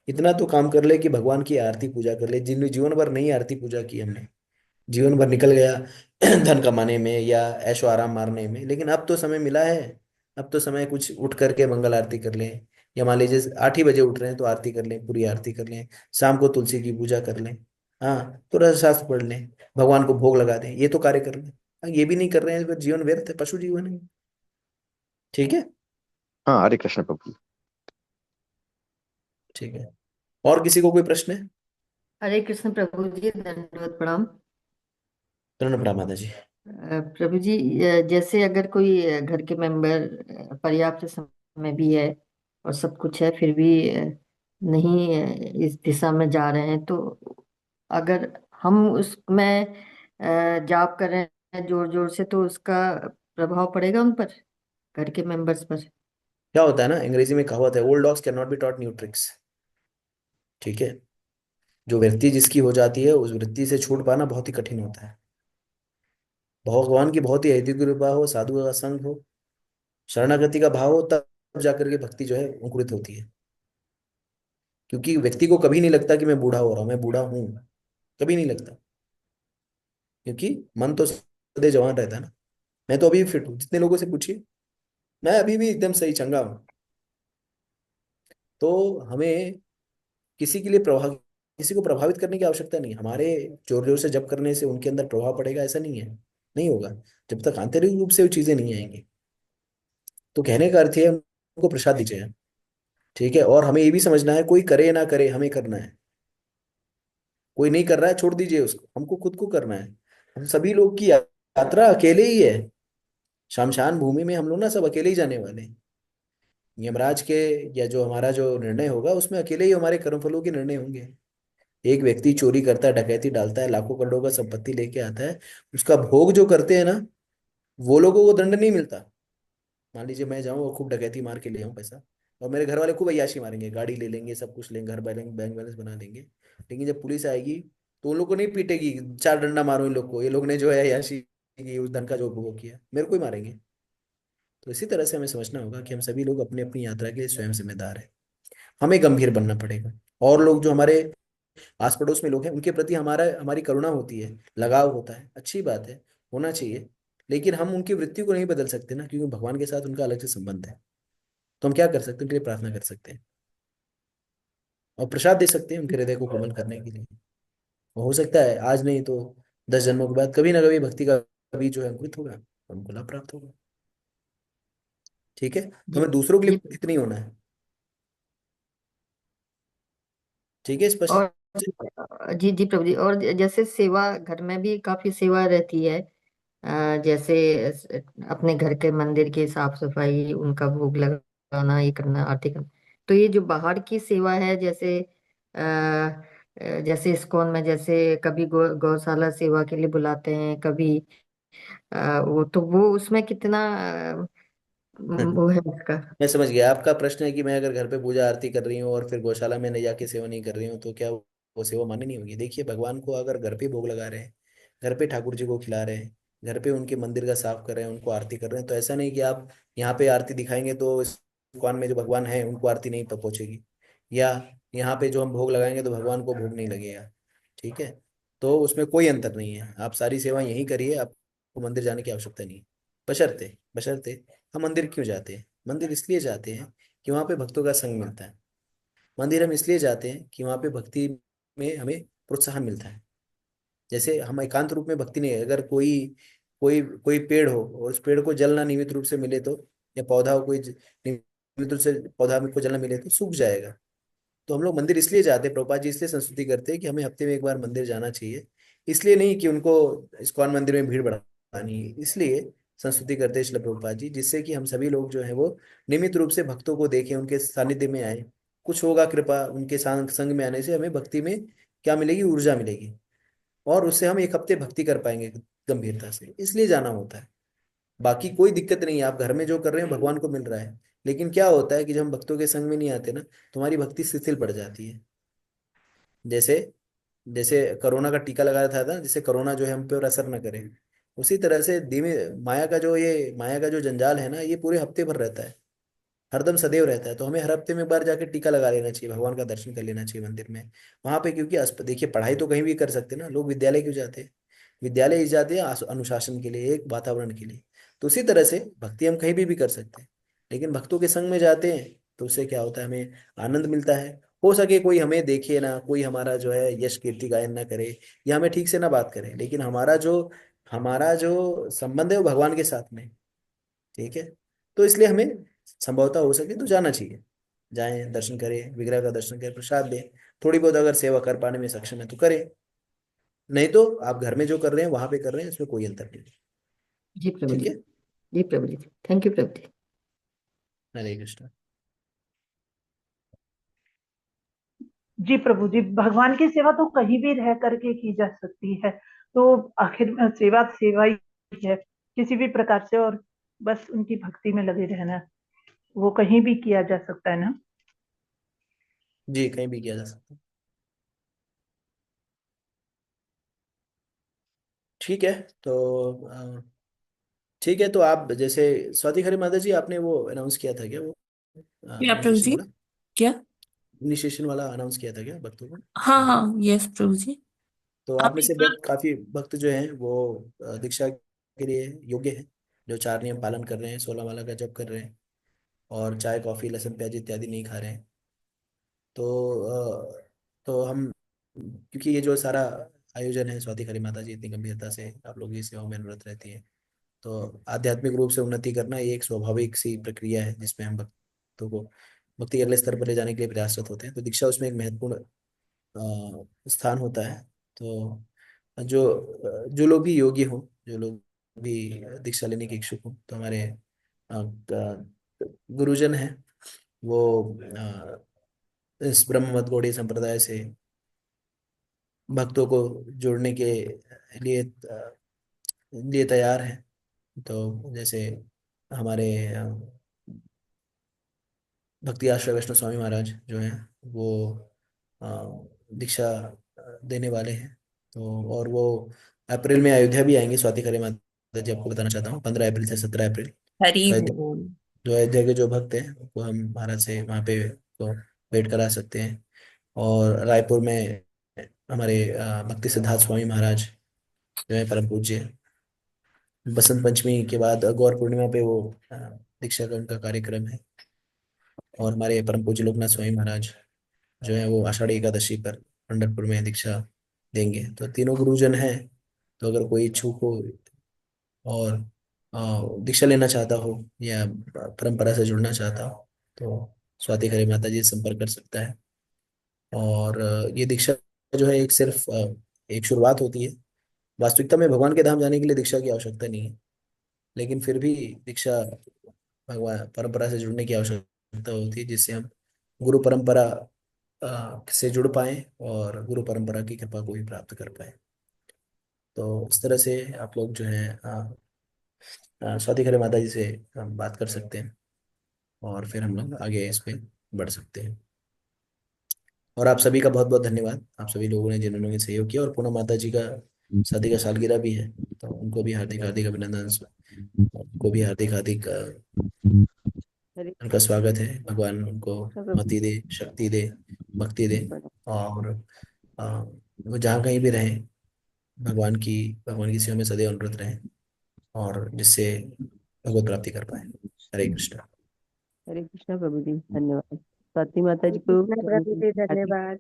इतना तो काम कर ले कि भगवान की आरती पूजा कर ले, जिन जीवन भर नहीं आरती पूजा की हमने, जीवन भर निकल गया धन कमाने में या ऐशो आराम मारने में, लेकिन अब तो समय मिला है, अब तो समय कुछ उठ करके मंगल आरती कर लें, या मान लीजिए 8 ही बजे उठ रहे हैं तो आरती कर लें, पूरी आरती कर लें, शाम को तुलसी की पूजा कर लें, हाँ थोड़ा सा शास्त्र पढ़ लें, भगवान को भोग लगा दें, ये तो कार्य कर लें। ये भी नहीं कर रहे हैं, फिर जीवन व्यर्थ है, पशु जीवन है। ठीक है। हाँ, हरे कृष्ण प्रभु जी। ठीक है, और किसी को कोई प्रश्न है? हरे कृष्ण प्रभु जी, दंडवत प्रणाम। प्रणाम प्रणाम माता जी। प्रभु जी, जैसे अगर कोई घर के मेंबर पर्याप्त समय भी है और सब कुछ है, फिर भी नहीं इस दिशा में जा रहे हैं, तो अगर हम उसमें जाप कर रहे हैं जोर जोर से, तो उसका प्रभाव पड़ेगा उन पर, घर के मेंबर्स पर? क्या होता है ना, अंग्रेजी में कहावत है, old dogs can not be taught new tricks. ठीक है। जो वृत्ति जिसकी हो जाती है, उस वृत्ति से छूट पाना बहुत ही कठिन होता है। भगवान की बहुत ही ऐसी कृपा हो, साधु का संग हो, शरणागति का भाव हो, तब जाकर के भक्ति जो है अंकुरित होती है। क्योंकि व्यक्ति को कभी नहीं लगता कि मैं बूढ़ा हो रहा हूं, मैं बूढ़ा हूं, कभी नहीं लगता, क्योंकि मन तो सदैव जवान रहता है ना। मैं तो अभी फिट हूँ, जितने लोगों से पूछिए, मैं अभी भी एकदम सही चंगा हूँ। तो हमें किसी के लिए प्रभाव किसी को प्रभावित करने की आवश्यकता नहीं है। हमारे जोर जोर से जप करने से उनके अंदर प्रभाव पड़ेगा ऐसा नहीं है, नहीं होगा, जब तक आंतरिक रूप से वो चीजें नहीं आएंगी। तो कहने का अर्थ है उनको प्रसाद दीजिए। ठीक है। और हमें ये भी समझना है, कोई करे ना करे, हमें करना है। कोई नहीं कर रहा है छोड़ दीजिए उसको, हमको खुद को करना है। हम सभी लोग की यात्रा अकेले ही है, शमशान भूमि में हम लोग ना सब अकेले ही जाने वाले हैं। यमराज के या जो हमारा जो निर्णय होगा उसमें अकेले ही हमारे कर्मफलों के निर्णय होंगे। एक व्यक्ति चोरी करता है, डकैती डालता है, लाखों करोड़ों का संपत्ति लेके आता है, उसका भोग जो करते हैं ना, वो लोगों को दंड नहीं मिलता। मान लीजिए मैं जाऊं और खूब डकैती मार के ले आऊं पैसा, और मेरे घर वाले खूब अय्याशी मारेंगे, गाड़ी ले लेंगे, सब कुछ लेंगे, घर बैलेंस बैंक बैलेंस बना लेंगे, लेकिन जब पुलिस आएगी तो उन लोग को नहीं पीटेगी, 4 डंडा मारो इन लोग को, ये लोग ने जो है अय्याशी की, उस धन का जो उपभोग किया, मेरे को ही मारेंगे। तो इसी तरह से हमें समझना होगा कि हम सभी लोग अपनी अपनी यात्रा के लिए स्वयं जिम्मेदार है। हमें गंभीर बनना पड़ेगा। और लोग जो हमारे आस पड़ोस में लोग हैं, उनके प्रति हमारी करुणा होती है, लगाव होता है, अच्छी बात है, होना चाहिए। लेकिन हम उनकी वृत्ति को नहीं बदल सकते ना, क्योंकि भगवान के साथ उनका अलग से संबंध है। तो हम क्या कर सकते हैं, उनके लिए प्रार्थना कर सकते हैं और प्रसाद दे सकते हैं उनके हृदय को कोमल करने के लिए। हो सकता है आज नहीं तो 10 जन्मों के बाद कभी ना कभी भक्ति का बीज जो है अंकुरित होगा और उनको लाभ प्राप्त होगा। ठीक है, तो जी हमें दूसरों के लिए जी पुरोहित नहीं होना है। ठीक है, स्पष्ट। और जी जी प्रभु जी, और जैसे सेवा घर में भी काफी सेवा रहती है। जैसे अपने घर के मंदिर की साफ सफाई, उनका भोग लगाना, ये करना, आरती करना। तो ये जो बाहर की सेवा है, जैसे जैसे इस्कॉन में, जैसे कभी गौशाला सेवा के लिए बुलाते हैं, कभी वो तो वो उसमें कितना वो है उसका। मैं समझ गया आपका प्रश्न है कि मैं अगर घर पे पूजा आरती कर रही हूँ और फिर गौशाला में नहीं जाके सेवा नहीं कर रही हूँ तो क्या वो सेवा मान्य नहीं होगी? देखिए, भगवान को अगर घर पे भोग लगा रहे हैं, घर पे ठाकुर जी को खिला रहे हैं, घर पे उनके मंदिर का साफ कर रहे हैं, उनको आरती कर रहे हैं, तो ऐसा नहीं कि आप यहाँ पे आरती दिखाएंगे तो इस दुकान में जो भगवान है उनको आरती नहीं पहुंचेगी, या यहाँ पे जो हम भोग लगाएंगे तो भगवान को भोग नहीं लगेगा। ठीक है, तो उसमें कोई अंतर नहीं है, आप सारी सेवा यहीं करिए, आपको मंदिर जाने की आवश्यकता नहीं है। बशर्ते बशर्ते हम मंदिर क्यों जाते हैं? मंदिर इसलिए जाते हैं कि वहाँ पे भक्तों का संग मिलता है। मंदिर हम इसलिए जाते हैं कि वहाँ पे भक्ति में हमें प्रोत्साहन मिलता है। जैसे हम एकांत रूप में भक्ति नहीं है, अगर कोई कोई कोई पेड़ हो और उस पेड़ को जल ना नियमित रूप से मिले तो, या पौधा हो कोई नियमित रूप से पौधा में को जल ना मिले तो सूख जाएगा। तो हम लोग मंदिर इसलिए जाते हैं, प्रभुपाद जी इसलिए संस्तुति करते हैं कि हमें हफ्ते में एक बार मंदिर जाना चाहिए। इसलिए नहीं कि उनको इस्कॉन मंदिर में भीड़ बढ़ानी है, इसलिए संस्तुति करते हैं श्रील प्रभुपाद जी, जिससे कि हम सभी लोग जो है वो नियमित रूप से भक्तों को देखें, उनके सानिध्य में आए। कुछ होगा कृपा, उनके संग में आने से हमें भक्ति में क्या मिलेगी? ऊर्जा मिलेगी, और उससे हम एक हफ्ते भक्ति कर पाएंगे गंभीरता से, इसलिए जाना होता है। बाकी कोई दिक्कत नहीं है, आप घर में जो कर रहे हैं भगवान को मिल रहा है। लेकिन क्या होता है कि जब हम भक्तों के संग में नहीं आते ना, तुम्हारी भक्ति शिथिल पड़ जाती है। जैसे जैसे कोरोना का टीका लगाया था जिससे कोरोना जो है हम पे और असर न करे, उसी तरह से धीमे माया का जो जंजाल है ना, ये पूरे हफ्ते भर रहता है, हरदम सदैव रहता है। तो हमें हर हफ्ते में एक बार जाके टीका लगा लेना चाहिए, भगवान का दर्शन कर लेना चाहिए मंदिर में। वहां पे क्योंकि देखिए, पढ़ाई तो कहीं भी कर सकते हैं ना, लोग विद्यालय क्यों जाते हैं? विद्यालय ही जाते हैं अनुशासन के लिए, एक वातावरण के लिए। तो उसी तरह से भक्ति हम कहीं भी कर सकते हैं, लेकिन भक्तों के संग में जाते हैं तो उससे क्या होता है, हमें आनंद मिलता है। हो सके कोई हमें देखे ना, कोई हमारा जो है यश कीर्ति गायन ना करे, या हमें ठीक से ना बात करे, लेकिन हमारा जो संबंध है वो भगवान के साथ में। ठीक है, तो इसलिए हमें संभवतः हो सके तो जाना चाहिए, जाएं, दर्शन करें, विग्रह का दर्शन करें, प्रसाद दें, थोड़ी बहुत अगर सेवा कर पाने में सक्षम है तो करें, नहीं तो आप घर में जो कर रहे हैं वहां पे कर रहे हैं, इसमें कोई अंतर नहीं है। जी प्रभु ठीक जी। है, जी प्रभु जी, थैंक यू प्रभु जी। हरे कृष्ण। जी प्रभु जी, भगवान की सेवा तो कहीं भी रह करके की जा सकती है। तो आखिर में सेवा सेवा ही है, किसी भी प्रकार से, और बस उनकी भक्ति में लगे रहना, वो कहीं भी किया जा सकता है ना। जी, कहीं भी किया जा सकता है। ठीक है, तो ठीक है, तो आप जैसे स्वाति खरे माता जी, आपने वो अनाउंस किया था क्या, वो क्या प्रभु इनिशिएशन जी? वाला? क्या? इनिशिएशन वाला अनाउंस किया था क्या भक्तों को? हाँ हाँ, यस प्रभु जी। तो आप आप में एक से बार। बहुत काफी भक्त जो हैं वो दीक्षा के लिए योग्य हैं, जो 4 नियम पालन कर रहे हैं, 16 माला का जप कर रहे हैं, और चाय कॉफी लहसुन प्याज इत्यादि नहीं खा रहे हैं। तो तो हम, क्योंकि ये जो सारा आयोजन है, स्वाति खरी माता जी इतनी गंभीरता से आप लोग की सेवा में निरत रहती है, तो आध्यात्मिक रूप से उन्नति करना ये एक स्वाभाविक सी प्रक्रिया है, जिसमें हम भक्तों को भक्ति के अगले स्तर पर ले जाने के लिए प्रयासरत होते हैं। तो दीक्षा उसमें एक महत्वपूर्ण स्थान होता है। तो जो लोग भी योगी हों, जो लोग भी दीक्षा लेने के इच्छुक हों, तो हमारे गुरुजन हैं, वो इस ब्रह्म मत गौड़ीय संप्रदाय से भक्तों को जोड़ने के लिए तैयार हैं। तो जैसे हमारे भक्ति आश्रय वैष्णव स्वामी महाराज जो हैं, वो अ, दीक्षा देने वाले हैं। तो और वो अप्रैल में अयोध्या भी आएंगे, स्वाति खरे माता जी, आपको बताना चाहता हूँ, 15 अप्रैल से 17 अप्रैल। हरि तो बोल। अयोध्या के जो भक्त हैं वो हम महाराज से वहाँ पे तो वेट करा सकते हैं। और रायपुर में हमारे भक्ति सिद्धार्थ स्वामी महाराज जो है परम पूज्य, बसंत पंचमी के बाद गौर पूर्णिमा पे वो दीक्षा का उनका कार्यक्रम है। और हमारे परम पूज्य लोकनाथ स्वामी महाराज जो है वो आषाढ़ी एकादशी पर पंढरपुर में दीक्षा देंगे। तो तीनों गुरुजन हैं, तो अगर कोई इच्छुक हो और दीक्षा लेना चाहता हो या परंपरा से जुड़ना चाहता हो तो स्वाति खरे माता जी से संपर्क कर सकता है। और ये दीक्षा जो है एक सिर्फ एक शुरुआत होती है। वास्तविकता में भगवान के धाम जाने के लिए दीक्षा की आवश्यकता नहीं है, लेकिन फिर भी दीक्षा भगवान परंपरा से जुड़ने की आवश्यकता होती है, जिससे हम गुरु परंपरा से जुड़ पाए और गुरु परंपरा की कृपा को भी प्राप्त कर पाए। तो इस तरह से आप लोग जो है स्वाति खरे माता जी से बात कर सकते हैं और फिर हम लोग आगे इस पे बढ़ सकते हैं। और आप सभी का बहुत बहुत धन्यवाद, आप सभी लोगों ने जिन्होंने सहयोग किया। और पूनम माता जी का शादी का सालगिरह भी है, तो उनको भी हार्दिक हार्दिक अभिनंदन, उनको भी हार्दिक हार्दिक हरे उनका स्वागत है। भगवान उनको कृष्ण मति दे, शक्ति दे, भक्ति दे, प्रभु। और वो जहाँ कहीं भी रहें भगवान की सेवा में सदैव अनुरत रहें और जिससे भगवत प्राप्ति कर पाए। हरे कृष्ण। हरे कृष्णा प्रभु जी, धन्यवाद। स्वाति माता हरे जी को कृष्णा प्रभु प्रभु जी जी, आगे। धन्यवाद।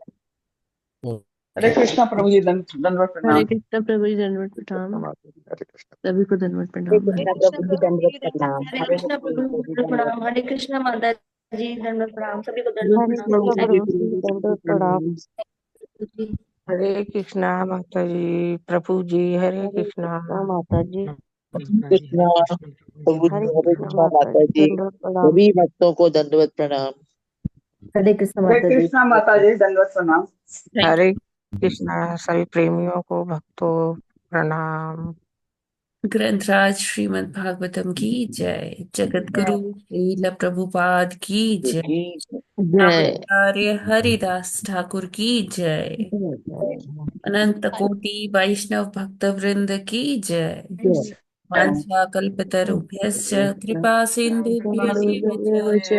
हरे कृष्णा प्रभु जी, दंडवत हरे प्रणाम। कृष्णा प्रभु जी, दंडवत कृष्ण प्रणाम। माता जी, हरे कृष्ण। सभी को दंडवत हरे प्रणाम। हरे कृष्णा कृष्णा कृष्ण। प्रभु जी, दंडवत प्रणाम। हरे हरे कृष्णा कृष्ण प्रभु प्रभु जी, जी, दंडवत प्रणाम। हरे प्रणाम। कृष्णा माता जी, दंडवत प्रणाम। सभी को हरे दंडवत हरे कृष्ण प्रणाम। प्रभु कृष्ण जी, प्रभु जी दंडवत प्रणाम। हरे कृष्णा माता जी प्रभु जी। हरे हरे कृष्णा। कृष्णा माता जी। कृष्णा प्रभु जी, हरे हरे कृष्णा कृष्णा माता माता जी जी, दंडवत प्रणाम। सभी भक्तों को दंडवत प्रणाम। हरे कृष्ण हरे माता जी। कृष्णा माता जी, दंडवत प्रणाम। थैंक हरे कृष्णा सभी प्रेमियों को भक्तों प्रणाम। यू। ग्रंथराज श्रीमद् भागवतम की जय। जगत गुरु श्रील प्रभुपाद की जय। जी जय आचार्य हरिदास ठाकुर की जय। जय अनंत कोटि वैष्णव भक्त वृंद की जय। जय। वांछा कल्पतरुभ्यश्च कृपा सिंधुभ्यैव च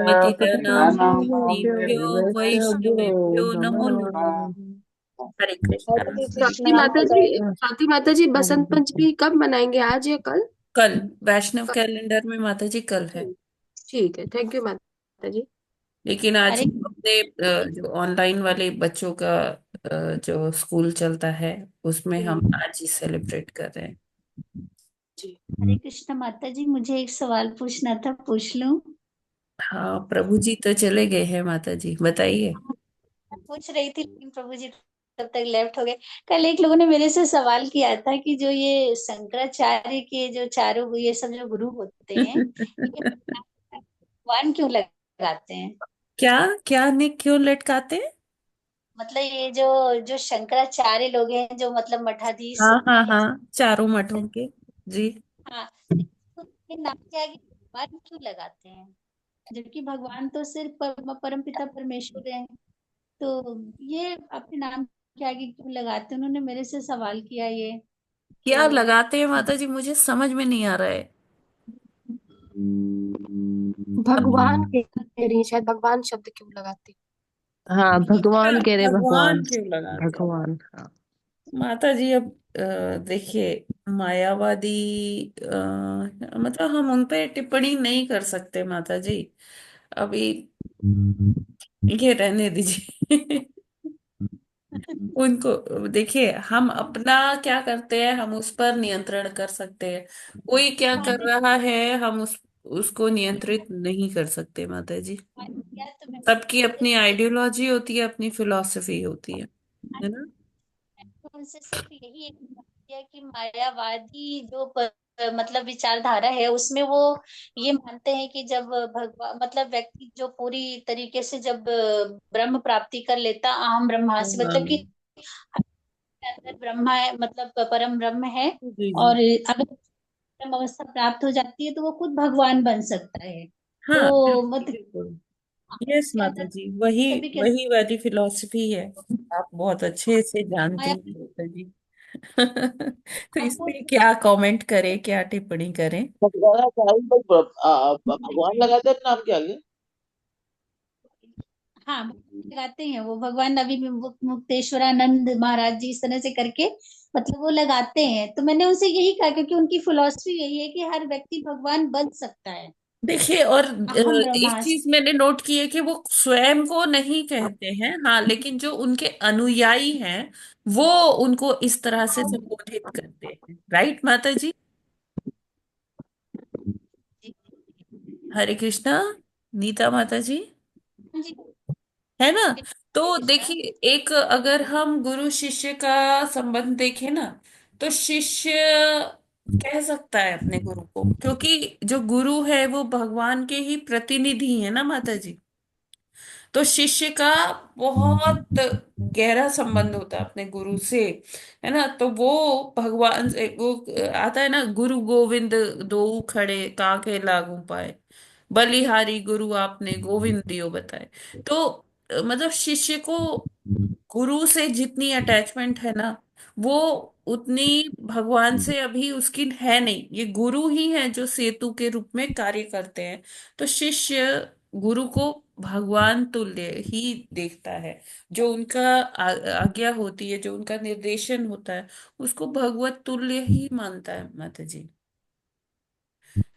पतितानां पावनेभ्यो वैष्णवेभ्यो नमो नमः। हरे कृष्णा। हरे स्वाति माता जी, बसंत पंचमी कब मनाएंगे, आज या कल? कल वैष्णव कैलेंडर में माता जी कल है, ठीक है, थैंक यू माता जी। लेकिन आज हरे हम अपने जो ऑनलाइन वाले बच्चों का जो स्कूल चलता है उसमें हम आज ही सेलिब्रेट कर रहे हैं। जी। हरे कृष्ण माता जी, मुझे एक सवाल पूछना था, पूछ लूं? हाँ, प्रभु जी तो चले गए हैं, माता जी बताइए। मैं पूछ रही थी लेकिन प्रभु जी तब तक लेफ्ट हो गए। कल एक लोगों ने मेरे से सवाल किया था कि जो ये शंकराचार्य के जो चारों ये सब जो गुरु होते हैं, ये भगवान क्यों लगाते हैं? क्या क्या निक क्यों लटकाते हैं? मतलब ये जो जो शंकराचार्य लोग हैं, जो मतलब मठाधीश हाँ हाँ हैं, हाँ, चारों मठों के। जी। हाँ, तो ये नाम के आगे भगवान क्यों लगाते हैं, जबकि भगवान तो सिर्फ परम पिता परमेश्वर है। तो ये अपने नाम के आगे क्यों लगाते हैं? उन्होंने मेरे से सवाल किया ये। क्या तो लगाते हैं माता जी, मुझे समझ में नहीं आ रहा है। भगवान कह रही हैं, शायद भगवान शब्द क्यों लगाते हाँ, भगवान कह रहे, भगवान। भगवान क्यों लगाते हैं? भगवान, हाँ। माता जी अब देखिए, मायावादी मतलब हम उन पे टिप्पणी नहीं कर सकते माता जी, अभी ये रहने दीजिए। उनको देखिए, हम अपना क्या करते हैं हम उस पर नियंत्रण कर सकते हैं। कोई क्या हाँ, कर रहा है हम उसको नियंत्रित नहीं कर सकते माता जी। या तो मैं सबकी अपनी आइडियोलॉजी होती है, अपनी फिलॉसफी होती है ना। तो उनसे सिर्फ यही एक बात है कि मायावादी जो मतलब विचारधारा है, उसमें वो ये मानते हैं कि जब भगवान मतलब व्यक्ति जो पूरी तरीके से जब ब्रह्म प्राप्ति कर लेता, अहम ब्रह्मास्मि, मतलब कि अंदर ब्रह्मा है, मतलब परम ब्रह्म है, जी जी। और अगर परम अवस्था प्राप्त हो जाती है तो वो खुद भगवान बन सकता है। हाँ तो बिल्कुल मतलब बिल्कुल। यस के माता अंदर जी, वही सभी के वही वाली फिलॉसफी है। आप बहुत अच्छे से जानते माया हैं माता जी। तो आपको इसमें क्या कमेंट करें, क्या टिप्पणी करें? भगवान चारों पर भगवान लगाते हैं अपने नाम के आगे। हाँ लगाते हैं, वो भगवान अभी भी मुक्तेश्वरानंद महाराज जी इस तरह से करके मतलब वो लगाते हैं। तो मैंने उनसे यही कहा, क्योंकि उनकी फिलॉसफी यही है कि हर व्यक्ति भगवान बन सकता है, देखिए, और अहम एक चीज ब्रह्मास्मि। मैंने नोट की है कि वो स्वयं को नहीं कहते हैं, हाँ, लेकिन जो उनके अनुयायी हैं वो उनको इस तरह से संबोधित करते हैं, राइट माता जी। हरे कृष्णा नीता माता जी, जी है ना। तो कृष्णा। देखिए, एक अगर हम गुरु शिष्य का संबंध देखें ना, तो शिष्य कह सकता है अपने गुरु को, क्योंकि जो गुरु है वो भगवान के ही प्रतिनिधि है ना माता जी। तो शिष्य का बहुत गहरा संबंध होता है अपने गुरु से, है ना। तो वो भगवान से, वो आता है ना, गुरु गोविंद दो खड़े काके लागू पाए, बलिहारी गुरु आपने गोविंद दियो बताए। तो मतलब शिष्य को गुरु से जितनी अटैचमेंट है ना, वो उतनी भगवान से अभी उसकी है नहीं। ये गुरु ही है जो सेतु के रूप में कार्य करते हैं। तो शिष्य गुरु को भगवान तुल्य ही देखता है। जो उनका आज्ञा होती है, जो उनका निर्देशन होता है, उसको भगवत तुल्य ही मानता है माता जी।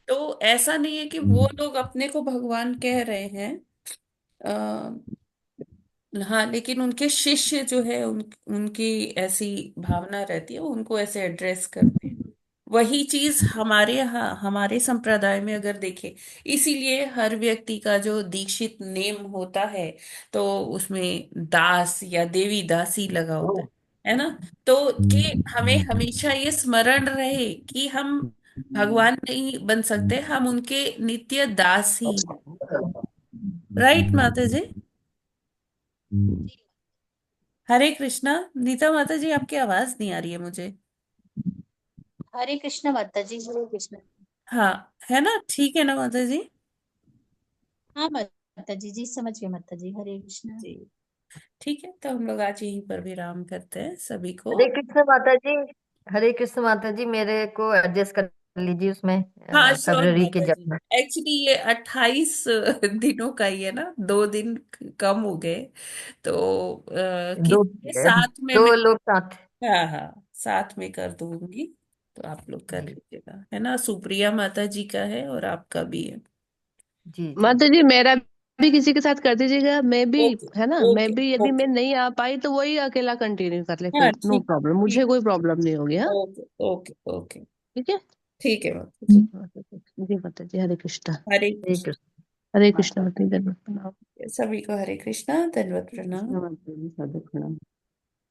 तो ऐसा नहीं है कि वो लोग अपने को भगवान कह रहे हैं। हाँ, लेकिन उनके शिष्य जो है, उनकी ऐसी भावना रहती है, वो उनको ऐसे एड्रेस करते हैं। वही चीज हमारे यहाँ, हमारे संप्रदाय में अगर देखें, इसीलिए हर व्यक्ति का जो दीक्षित नेम होता है, तो उसमें दास या देवी दासी लगा होता है ना। तो कि हमें हमेशा ये स्मरण रहे कि हम भगवान नहीं बन सकते, हम उनके नित्य दास ही हैं। राइट माता जी। हरे कृष्णा नीता माता जी, आपकी आवाज नहीं आ रही है मुझे। हरे कृष्णा माता जी, हरे कृष्णा। हाँ, है ना, ठीक है ना माता जी। हाँ माता जी, जी समझ गए माता जी, हरे कृष्णा। जी, ठीक है, तो हम लोग आज यहीं पर विराम करते हैं सभी को। हरे कृष्ण माता जी। हरे कृष्ण माता जी, मेरे को एडजस्ट कर लीजिए उसमें हाँ श्योर फरवरी के माता जी। जब। एक्चुअली ये 28 दिनों का ही है ना, 2 दिन कम हो गए। तो दो किसी साथ में दो मैं, लोग साथ। हाँ हाँ, साथ में कर दूंगी। तो आप लोग कर लीजिएगा, है ना। सुप्रिया माता जी का है और आपका भी है। जी जी। माता जी मेरा भी किसी के साथ कर दीजिएगा, मैं भी, ओके है ना, मैं ओके भी यदि ओके। मैं नहीं आ पाई तो वही अकेला कंटिन्यू कर ले, हाँ कोई नो ठीक प्रॉब्लम, मुझे ठीक। कोई प्रॉब्लम नहीं होगी। हाँ, ओके ओके ओके। ठीक है। ठीक है माता जी। ठीक है माता जी, जी माता जी, हरे कृष्णा। हरे हरे कृष्ण। कृष्ण हरे हाँ, कृष्णा माता जी, धन्यवाद, प्रणाम। सभी को हरे कृष्णा, दंडवत हरे प्रणाम। कृष्णा माता जी, सादर प्रणाम।